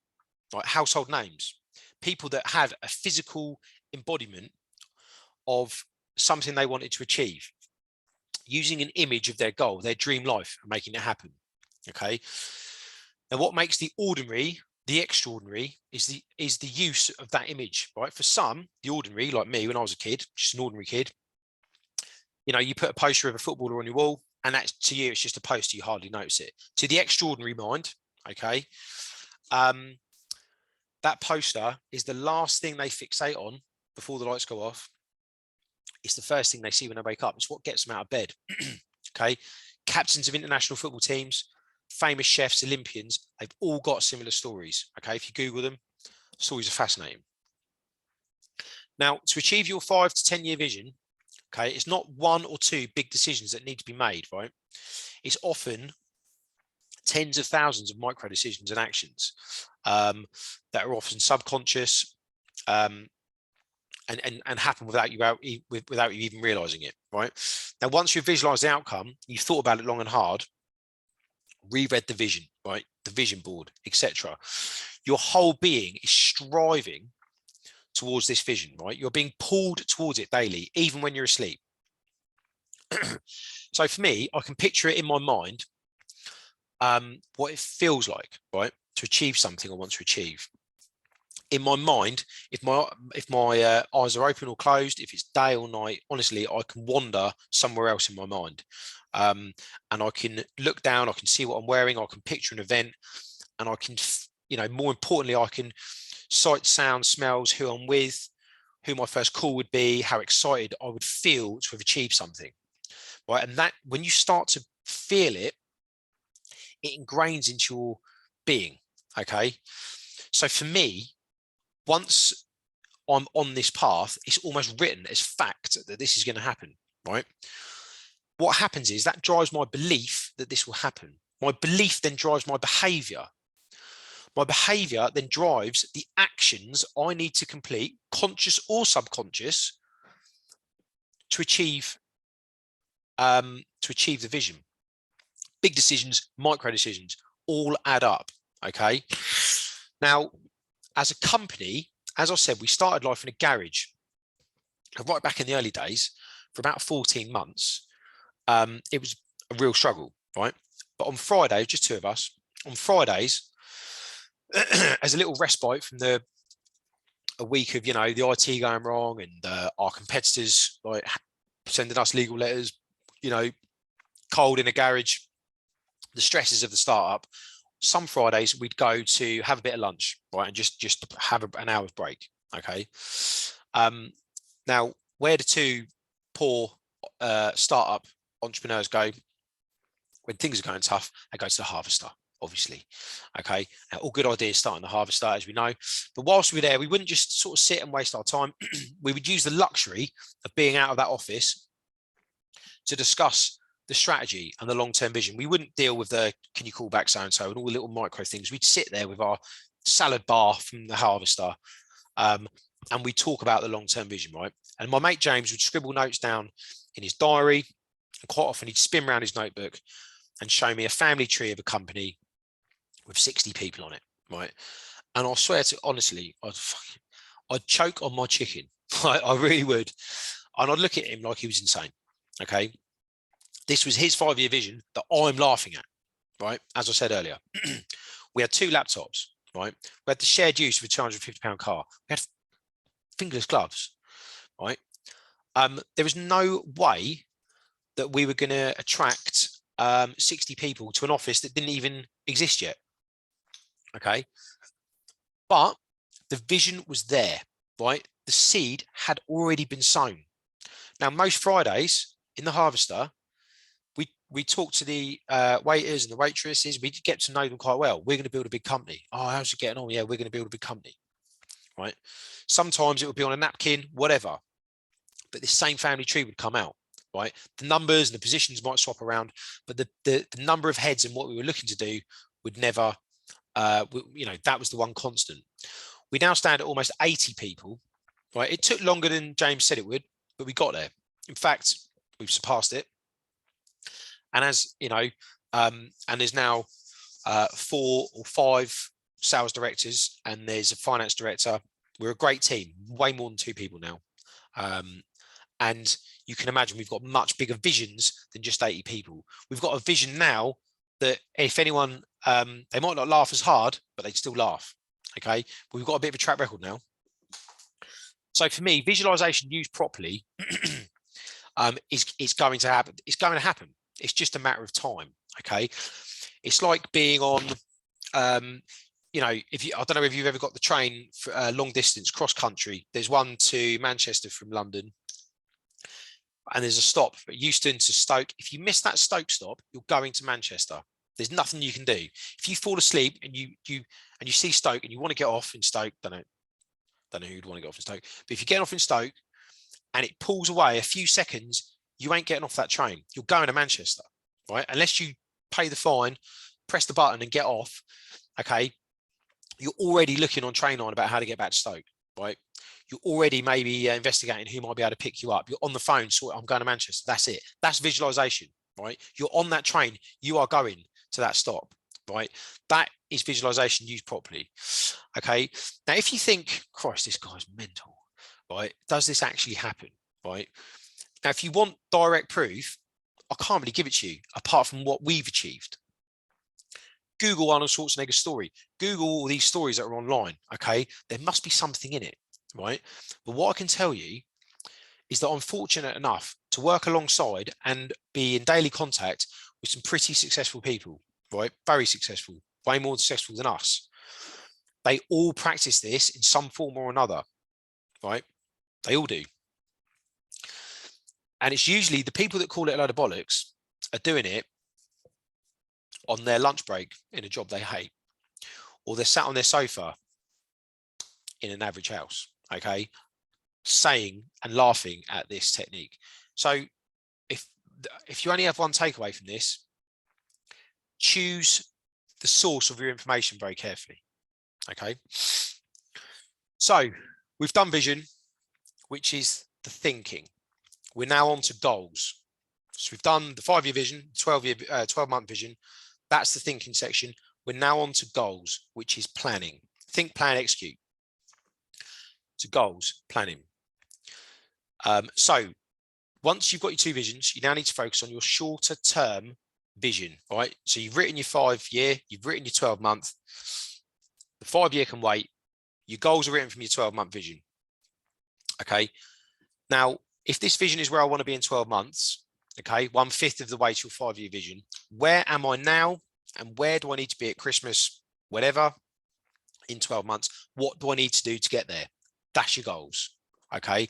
like household names, people that have a physical embodiment of something they wanted to achieve, using an image of their goal, their dream life, and making it happen. Okay. Now, what makes the ordinary the extraordinary is the use of that image, right? For some, the ordinary, like me when I was a kid, just an ordinary kid, you put a poster of a footballer on your wall, and that's, to you, it's just a poster, you hardly notice it. To the extraordinary mind, okay, that poster is the last thing they fixate on before the lights go off. It's the first thing they see when they wake up. It's what gets them out of bed. Okay, captains of international football teams, famous chefs, Olympians, they've all got similar stories. Okay, if you Google them, stories are fascinating. Now, to achieve your 5 to 10 year vision, okay, it's not one or two big decisions that need to be made, right? It's often tens of thousands of micro decisions and actions that are often subconscious and happen without you even realizing it, right? Now, once you've visualized the outcome, you've thought about it long and hard, reread the vision, right? The vision board, etc. Your whole being is striving towards this vision, right? You're being pulled towards it daily, even when you're asleep. So for me, I can picture it in my mind, what it feels like, right, to achieve something I want to achieve. In my mind, if my eyes are open or closed, if it's day or night, honestly, I can wander somewhere else in my mind, and I can look down. I can see what I'm wearing. I can picture an event, and I can, more importantly, I can sight, sound, smells, who I'm with, who my first call would be, how excited I would feel to have achieved something, right? And that, when you start to feel it, it ingrains into your being. Okay, so for me, once I'm on this path, it's almost written as fact that this is going to happen, right? What happens is that drives my belief that this will happen. My belief then drives my behavior. My behavior then drives the actions I need to complete, conscious or subconscious, to achieve the vision. Big decisions, micro decisions, all add up. Okay. Now, as a company, as I said, we started life in a garage. Right back in the early days, for about 14 months, it was a real struggle, right? But on Friday, just two of us, on Fridays, as a little respite from a week of, the IT going wrong and our competitors like sending us legal letters, cold in a garage, the stresses of the startup, some Fridays we'd go to have a bit of lunch, right, and just have an hour's break. Okay. Now, where the two poor startup entrepreneurs go when things are going tough, they go to the harvester. obviously. Okay, all good ideas start in the harvester, as we know. But whilst we were there, we wouldn't just sort of sit and waste our time. We would use the luxury of being out of that office to discuss the strategy and the long-term vision. We wouldn't deal with the can you call back so-and-so and all the little micro things. We'd sit there with our salad bar from the harvester, and we talk about the long-term vision, right? And my mate James would scribble notes down in his diary, and quite often he'd spin around his notebook and show me a family tree of a company with 60 people on it, right? And I swear to honestly, I'd choke on my chicken. I really would. And I'd look at him like he was insane. Okay. This was his 5-year vision that I'm laughing at, right? As I said earlier, we had 2 laptops, right? We had the shared use of a £250 car. We had fingerless gloves, right? There was no way that we were going to attract 60 people to an office that didn't even exist yet. Okay. But the vision was there, right? The seed had already been sown. Now, most Fridays in the harvester, we talk to the waiters and the waitresses. We get to know them quite well. We're going to build a big company. Oh, how's it getting on? Yeah, we're going to build a big company, right? Sometimes it would be on a napkin, whatever. But this same family tree would come out, right? The numbers and the positions might swap around, but the number of heads and what we were looking to do would never, that was the one constant. We now stand at almost 80 people, right? It took longer than James said it would, but we got there. In fact, we've surpassed it. And as you know, and there's now 4 or 5 sales directors, and there's a finance director. We're a great team, way more than 2 people now. And you can imagine we've got much bigger visions than just 80 people. We've got a vision now that if anyone, they might not laugh as hard, but they'd still laugh. Okay, but we've got a bit of a track record now. So for me, visualization used properly is going to happen. It's going to happen. It's just a matter of time. Okay, it's like being on, I don't know if you've ever got the train for long distance cross country. There's one to Manchester from London, and there's a stop at Euston to Stoke. If you miss that Stoke stop, you're going to Manchester. There's nothing you can do. If you fall asleep and you see Stoke and you want to get off in Stoke, don't know who'd want to get off in Stoke, but if you get off in Stoke and it pulls away a few seconds, you ain't getting off that train. You're going to Manchester, right? Unless you pay the fine, press the button and get off. Okay, you're already looking on Trainline about how to get back to Stoke, right? You're already maybe investigating who might be able to pick you up. You're on the phone, so I'm going to Manchester. That's it. That's visualization, right? You're on that train. You are going to that stop, right? That is visualization used properly. Okay. Now, if you think, Christ, this guy's mental, right? Does this actually happen, right? Now, if you want direct proof, I can't really give it to you apart from what we've achieved. Google Arnold Schwarzenegger's story. Google all these stories that are online. Okay, there must be something in it, right? But what I can tell you is that I'm fortunate enough to work alongside and be in daily contact with some pretty successful people, right? Very successful, way more successful than us. They all practice this in some form or another, right? They all do. And it's usually the people that call it a load of bollocks are doing it on their lunch break in a job they hate, or they're sat on their sofa in an average house, okay, saying and laughing at this technique. So if you only have one takeaway from this, choose the source of your information very carefully, okay? So we've done vision, which is the thinking. We're now on to goals. So we've done the 5-year vision, 12-month vision. That's the thinking section. We're now on to goals, which is planning. Think, plan, execute. To goals, planning. So once you've got your 2 visions, you now need to focus on your shorter term vision, right? So you've written your 5-year, you've written your 12-month. The 5-year can wait. Your goals are written from your 12-month vision. Okay. Now, if this vision is where I want to be in 12 months, okay, 1/5 of the way to your 5-year vision, where am I now and where do I need to be at Christmas, whatever, in 12 months? What do I need to do to get there? That's your goals, okay?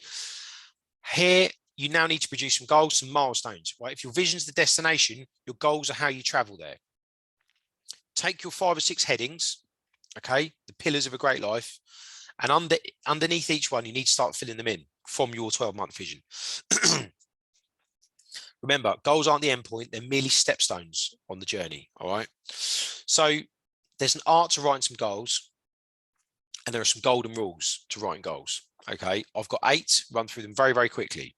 Here, you now need to produce some goals, some milestones, right? If your vision's the destination, your goals are how you travel there. take your 5 or 6 headings, okay, the pillars of a great life, and underneath each one, you need to start filling them in from your 12-month vision. Remember, goals aren't the end point, they're merely stepstones on the journey, all right? So there's an art to writing some goals, and there are some golden rules to writing goals, okay? I've got 8, run through them very, very quickly.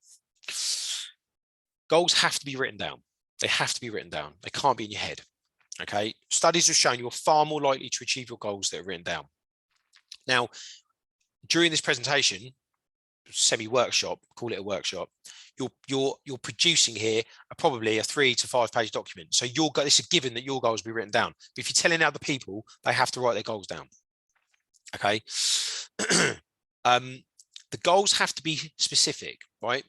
Goals have to be written down. They have to be written down. They can't be in your head, okay? Studies have shown you're far more likely to achieve your goals that are written down. Now, during this presentation, semi-workshop, call it a workshop, you're producing here probably a 3 to 5 page document. So this is given that your goals will be written down. But if you're telling other people, they have to write their goals down. Okay. The goals have to be specific, right?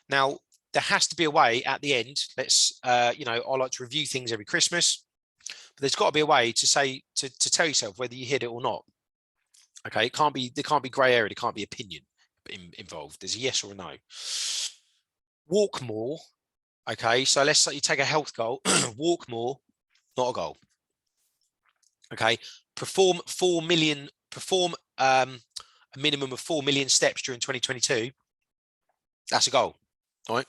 Now, there has to be a way at the end. I like to review things every Christmas, but there's got to be a way to say, to tell yourself whether you hit it or not. Okay. There can't be gray area. There can't be opinion involved. There's a yes or a no. Walk more. Okay, so let's say you take a health goal. Walk more, not a goal. Okay, perform a minimum of 4 million steps during 2022. That's a goal, all right?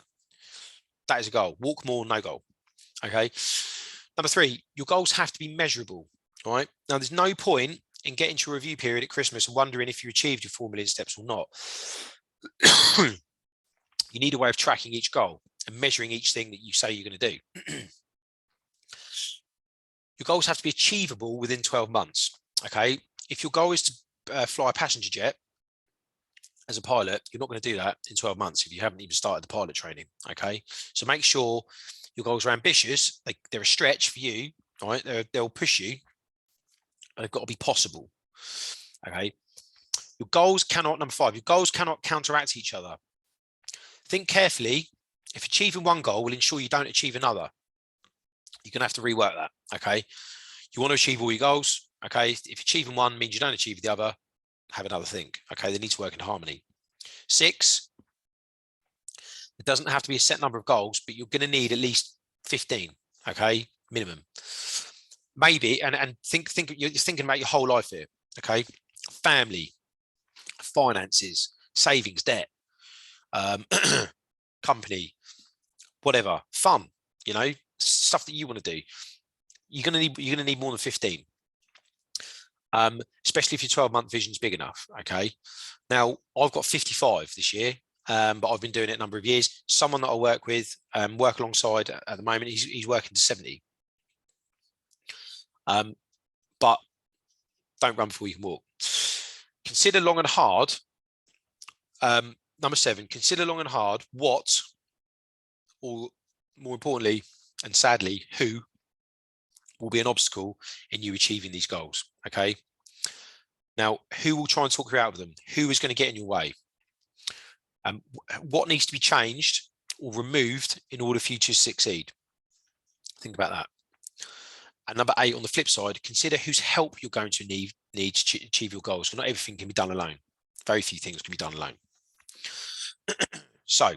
That is a goal. Walk more, no goal. Okay. Number 3, your goals have to be measurable. All right. Now, there's no point in getting to a review period at Christmas and wondering if you achieved your 4 million steps or not. You need a way of tracking each goal and measuring each thing that you say you're going to do. Your goals have to be achievable within 12 months. Okay. If your goal is to fly a passenger jet as a pilot, you're not going to do that in 12 months if you haven't even started the pilot training. Okay. So make sure your goals are ambitious. They're a stretch for you. All right. They'll push you. And they've got to be possible. Okay. Your goals cannot, number 5, your goals cannot counteract each other. Think carefully. If achieving one goal will ensure you don't achieve another, you're going to have to rework that. Okay. You want to achieve all your goals. Okay. If achieving one means you don't achieve the other, have another think. Okay. They need to work in harmony. 6, it doesn't have to be a set number of goals, but you're going to need at least 15. Okay. Minimum. Maybe, and think you're thinking about your whole life here. Okay. Family, finances, savings, debt, company, whatever, fun, stuff that you want to do. You're going to need more than 15. Especially if your 12-month vision is big enough. Okay. Now, I've got 55 this year, but I've been doing it a number of years. Someone that I work with, work alongside at the moment, he's working to 70. But don't run before you can walk. Consider long and hard. Number 7, consider long and hard what, or more importantly, and sadly, who will be an obstacle in you achieving these goals. Okay. Now, who will try and talk you out of them? Who is going to get in your way? What needs to be changed or removed in order for you to succeed? Think about that. And number 8, on the flip side, consider whose help you're going to need to achieve your goals. So not everything can be done alone. Very few things can be done alone. So,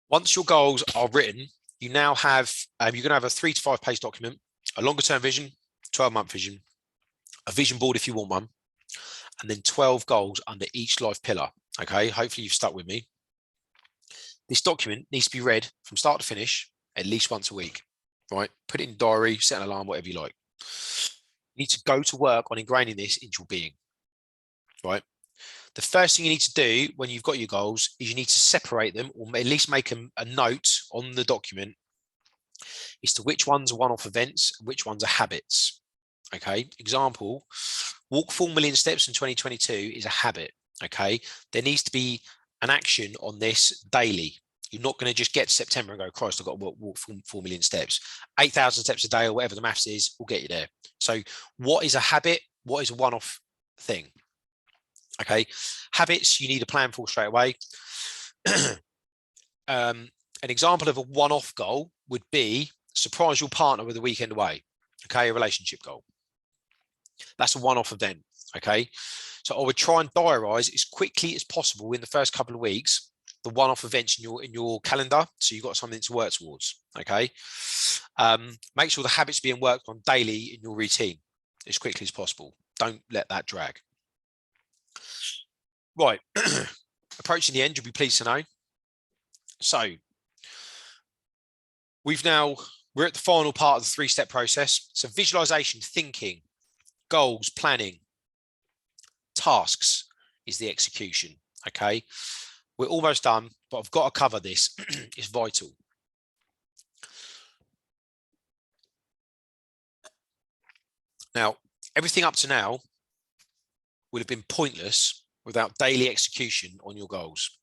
once your goals are written, you now have, you're going to have a 3 to 5 page document, a longer term vision, 12-month vision, a vision board if you want one, and then 12 goals under each life pillar. Okay. Hopefully you've stuck with me. This document needs to be read from start to finish at least once a week, right? Put it in diary, set an alarm, whatever you like. You need to go to work on ingraining this into your being, right? The first thing you need to do when you've got your goals is you need to separate them, or at least make a note on the document as to which ones are one-off events and which ones are habits. Okay. Example, walk 4 million steps in 2022 is a habit. Okay. There needs to be an action on this daily. You're not going to just get to September and go, Christ, I've got to walk 4 million steps. 8,000 steps a day or whatever the maths is will get you there. So what is a habit? What is a one-off thing? Okay. Habits you need a plan for straight away. An example of a one-off goal would be surprise your partner with a weekend away. Okay. A relationship goal. That's a one-off event. Okay. So I would try and diarise as quickly as possible in the first couple of weeks the one-off events in your calendar, so you've got something to work towards. Okay, make sure the habits being worked on daily in your routine as quickly as possible. Don't let that drag. Right, approaching the end, you'll be pleased to know. So we're at the final part of the three-step process. So visualization, thinking, goals, planning, tasks is the execution. Okay, we're almost done, but I've got to cover this. It's vital. Now, everything up to now would have been pointless without daily execution on your goals.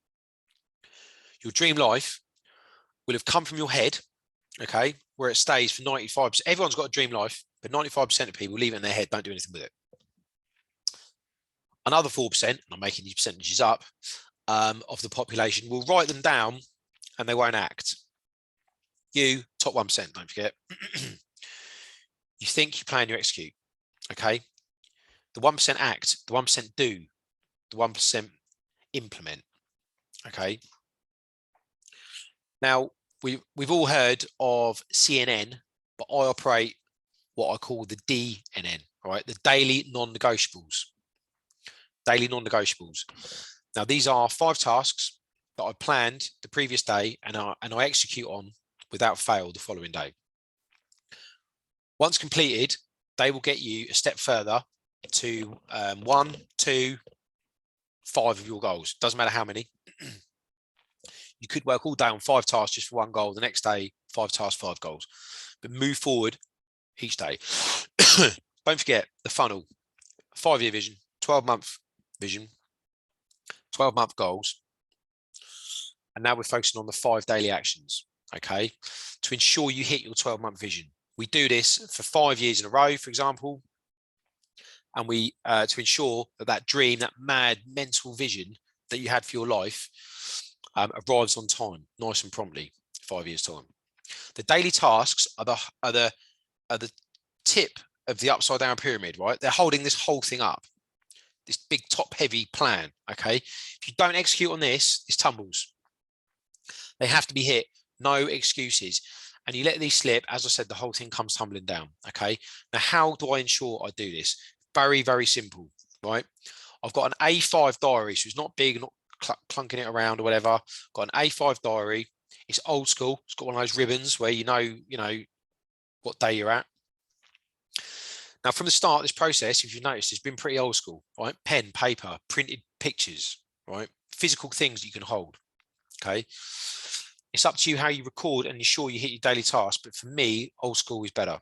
Your dream life will have come from your head, okay, where it stays for 95%. Everyone's got a dream life, but 95% of people leave it in their head, don't do anything with it. Another 4%, and I'm making these percentages up, of the population will write them down and they won't act. You, top 1%, don't forget. You think, you plan, you execute, okay? The 1% act, the 1% do, the 1% implement, okay? Now, we've all heard of CNN, but I operate what I call the DNN, all right? The daily non-negotiables. Daily non-negotiables. Now, these are 5 tasks that I planned the previous day and I execute on without fail the following day. Once completed, they will get you a step further to 1, 2, 5 of your goals. Doesn't matter how many. You could work all day on 5 tasks just for 1 goal. The next day, 5 tasks, 5 goals. But move forward each day. Don't forget the funnel. 5-year vision, 12-month vision, 12-month goals. And now we're focusing on the 5 daily actions, okay, to ensure you hit your 12-month vision. We do this for 5 years in a row, for example, and we to ensure that dream, that mad mental vision that you had for your life arrives on time, nice and promptly, 5 years' time. The daily tasks are the tip of the upside down pyramid, right? They're holding this whole thing up, this big top heavy plan, okay? If you don't execute on this, this tumbles. They have to be hit, no excuses. And you let these slip, as I said, the whole thing comes tumbling down, okay? Now, how do I ensure I do this? Very, very simple, right? I've got an A5 diary, so it's not big, not clunking it around or whatever. Got an A5 diary. It's old school. It's got one of those ribbons where you know what day you're at. Now, from the start of this process, if you've noticed, it's been pretty old school, right? Pen, paper, printed pictures, right? Physical things that you can hold, okay? It's up to you how you record and ensure you hit your daily tasks, but for me, old school is better.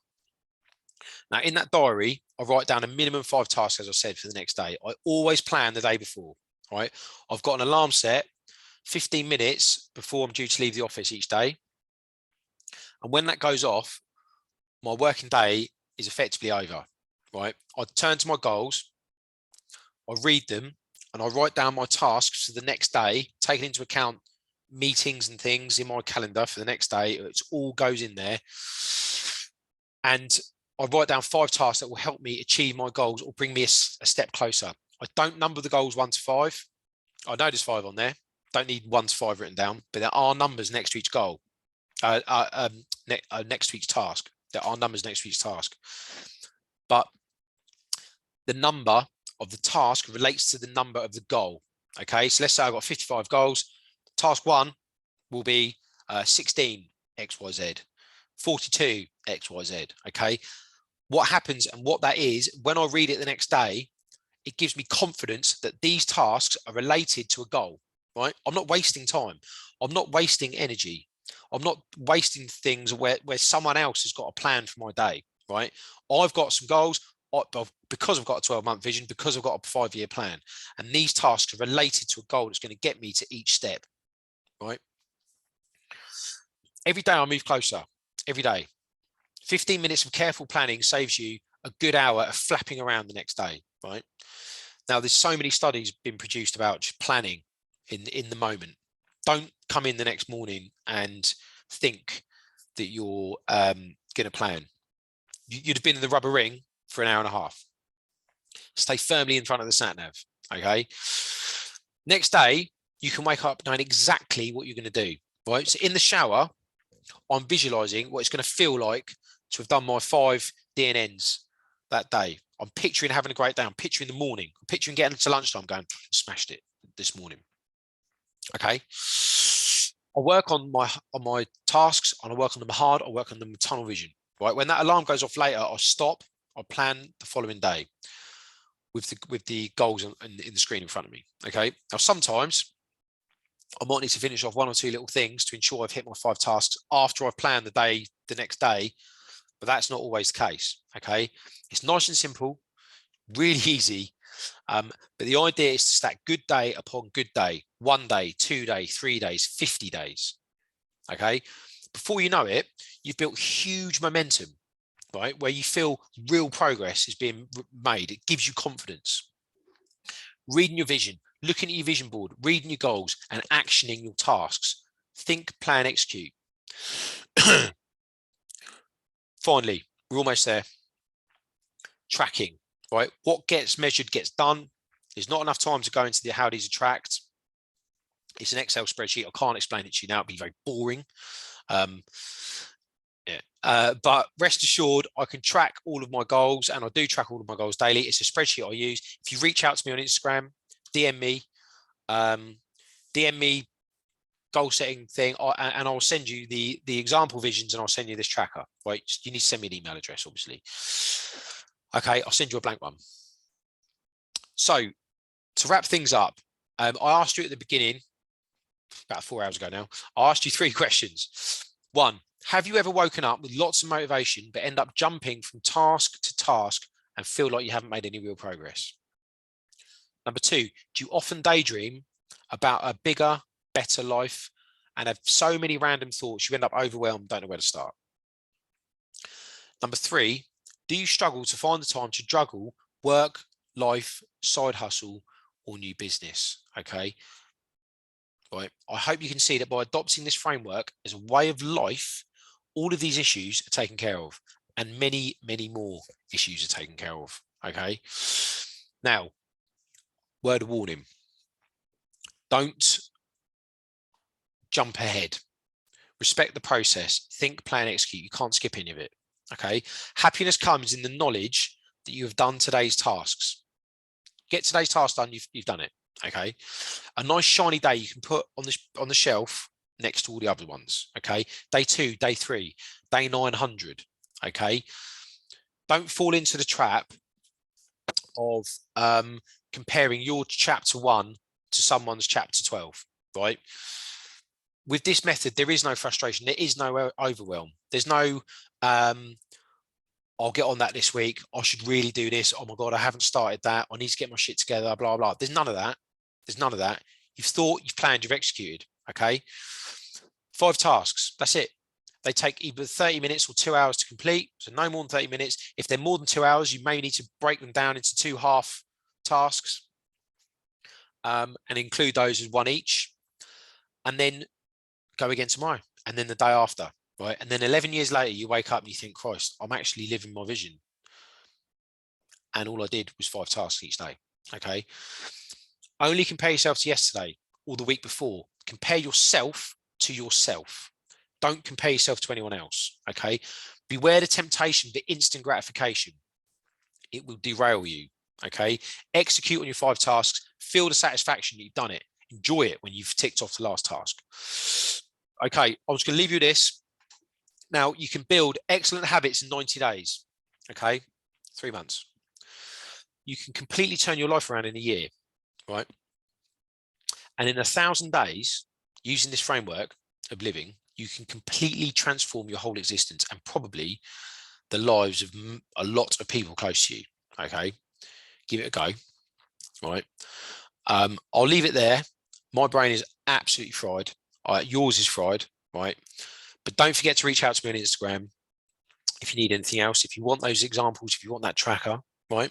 Now, in that diary, I write down a minimum 5 tasks, as I said, for the next day. I always plan the day before, right? I've got an alarm set 15 minutes before I'm due to leave the office each day. And when that goes off, my working day is effectively over, right? I turn to my goals, I read them, and I write down my tasks for the next day, taking into account meetings and things in my calendar for the next day. It all goes in there. And I write down 5 tasks that will help me achieve my goals or bring me a step closer. I don't number the goals 1 to 5. I know there's 5 on there. Don't need 1 to 5 written down, but there are numbers next to each goal, next to each task. There are numbers next to each task. But the number of the task relates to the number of the goal. Okay, so let's say I've got 55 goals. Task 1 will be 16 XYZ, 42 XYZ. Okay, what happens and what that is, when I read it the next day, it gives me confidence that these tasks are related to a goal, right? I'm not wasting time. I'm not wasting energy. I'm not wasting things where someone else has got a plan for my day, right? I've got some goals because I've got a 12-month vision, because I've got a 5-year plan. And these tasks are related to a goal that's going to get me to each step, right? Every day I move closer, every day. 15 minutes of careful planning saves you a good hour of flapping around the next day, right? Now, there's so many studies been produced about just planning in the moment. Don't come in the next morning and think that you're going to plan. You'd have been in the rubber ring for an hour and a half. Stay firmly in front of the sat nav, okay? Next day, you can wake up knowing exactly what you're going to do, right? So in the shower, I'm visualizing what it's going to feel like to have done my 5 DNNs that day. I'm picturing having a great day. I'm picturing the morning. I'm picturing getting to lunchtime going, smashed it this morning. Okay. I work on my tasks, and I work on them hard. I work on them with tunnel vision. Right. When that alarm goes off later, I stop. I plan the following day with the goals in the screen in front of me. Okay. Now sometimes I might need to finish off 1 or 2 little things to ensure I've hit my 5 tasks after I've planned the next day, but that's not always the case. Okay. It's nice and simple, really easy. But the idea is to stack good day upon good day, 1 day, 2 days, 3 days, 50 days. Okay. Before you know it, you've built huge momentum, right? Where you feel real progress is being made. It gives you confidence. Reading your vision, looking at your vision board, reading your goals, and actioning your tasks. Think, plan, execute. Finally, we're almost there. Tracking, right? What gets measured gets done. There's not enough time to go into how these are tracked. It's an Excel spreadsheet. I can't explain it to you now. It'd be very boring. But rest assured, I can track all of my goals, and I do track all of my goals daily. It's a spreadsheet I use. If you reach out to me on Instagram, DM me goal setting thing, and I'll send you the example visions, and I'll send you this tracker. Right? You need to send me an email address, obviously. Okay, I'll send you a blank one. So to wrap things up, I asked you at the beginning, about 4 hours ago now, I asked you 3 questions. 1, have you ever woken up with lots of motivation but end up jumping from task to task and feel like you haven't made any real progress? Number 2, do you often daydream about a bigger, better life and have so many random thoughts you end up overwhelmed, don't know where to start? Number 3, do you struggle to find the time to juggle work, life, side hustle, or new business? Okay. Right. I hope you can see that by adopting this framework as a way of life, all of these issues are taken care of, and many, many more issues are taken care of. Okay. Now, word of warning. Don't jump ahead. Respect the process. Think, plan, execute. You can't skip any of it. Okay. Happiness comes in the knowledge that you have done today's tasks. Get today's task done, you've done it. Okay. A nice shiny day you can put on the shelf next to all the other ones. Okay. Day 2, day 3, day 900. Okay. Don't fall into the trap of comparing your chapter 1 to someone's chapter 12. Right. With this method, there is no frustration. There is no overwhelm. There's no I'll get on that this week. I should really do this. Oh my God, I haven't started that. I need to get my shit together, blah, blah. There's none of that. There's none of that. You've thought, you've planned, you've executed. Okay. 5 tasks. That's it. They take either 30 minutes or 2 hours to complete. So no more than 30 minutes. If they're more than 2 hours, you may need to break them down into 2 half tasks and include those as 1 each. And then go again tomorrow. And then the day after. Right. And then 11 years later, you wake up and you think, Christ, I'm actually living my vision. And all I did was 5 tasks each day. Okay. Only compare yourself to yesterday or the week before. Compare yourself to yourself. Don't compare yourself to anyone else. Okay. Beware the temptation for instant gratification. It will derail you. Okay. Execute on your 5 tasks. Feel the satisfaction that you've done it. Enjoy it when you've ticked off the last task. Okay. I was going to leave you this. Now, you can build excellent habits in 90 days, okay? 3 months. You can completely turn your life around in a year, right? And in 1,000 days, using this framework of living, you can completely transform your whole existence and probably the lives of a lot of people close to you, okay? Give it a go, right? I'll leave it there. My brain is absolutely fried. Yours is fried, right? But don't forget to reach out to me on Instagram if you need anything else, if you want those examples, if you want that tracker, right?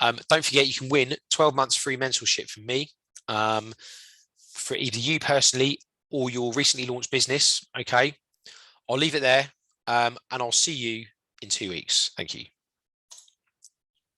Don't forget you can win 12 months free mentorship from me for either you personally or your recently launched business, okay? I'll leave it there and I'll see you in 2 weeks. Thank you.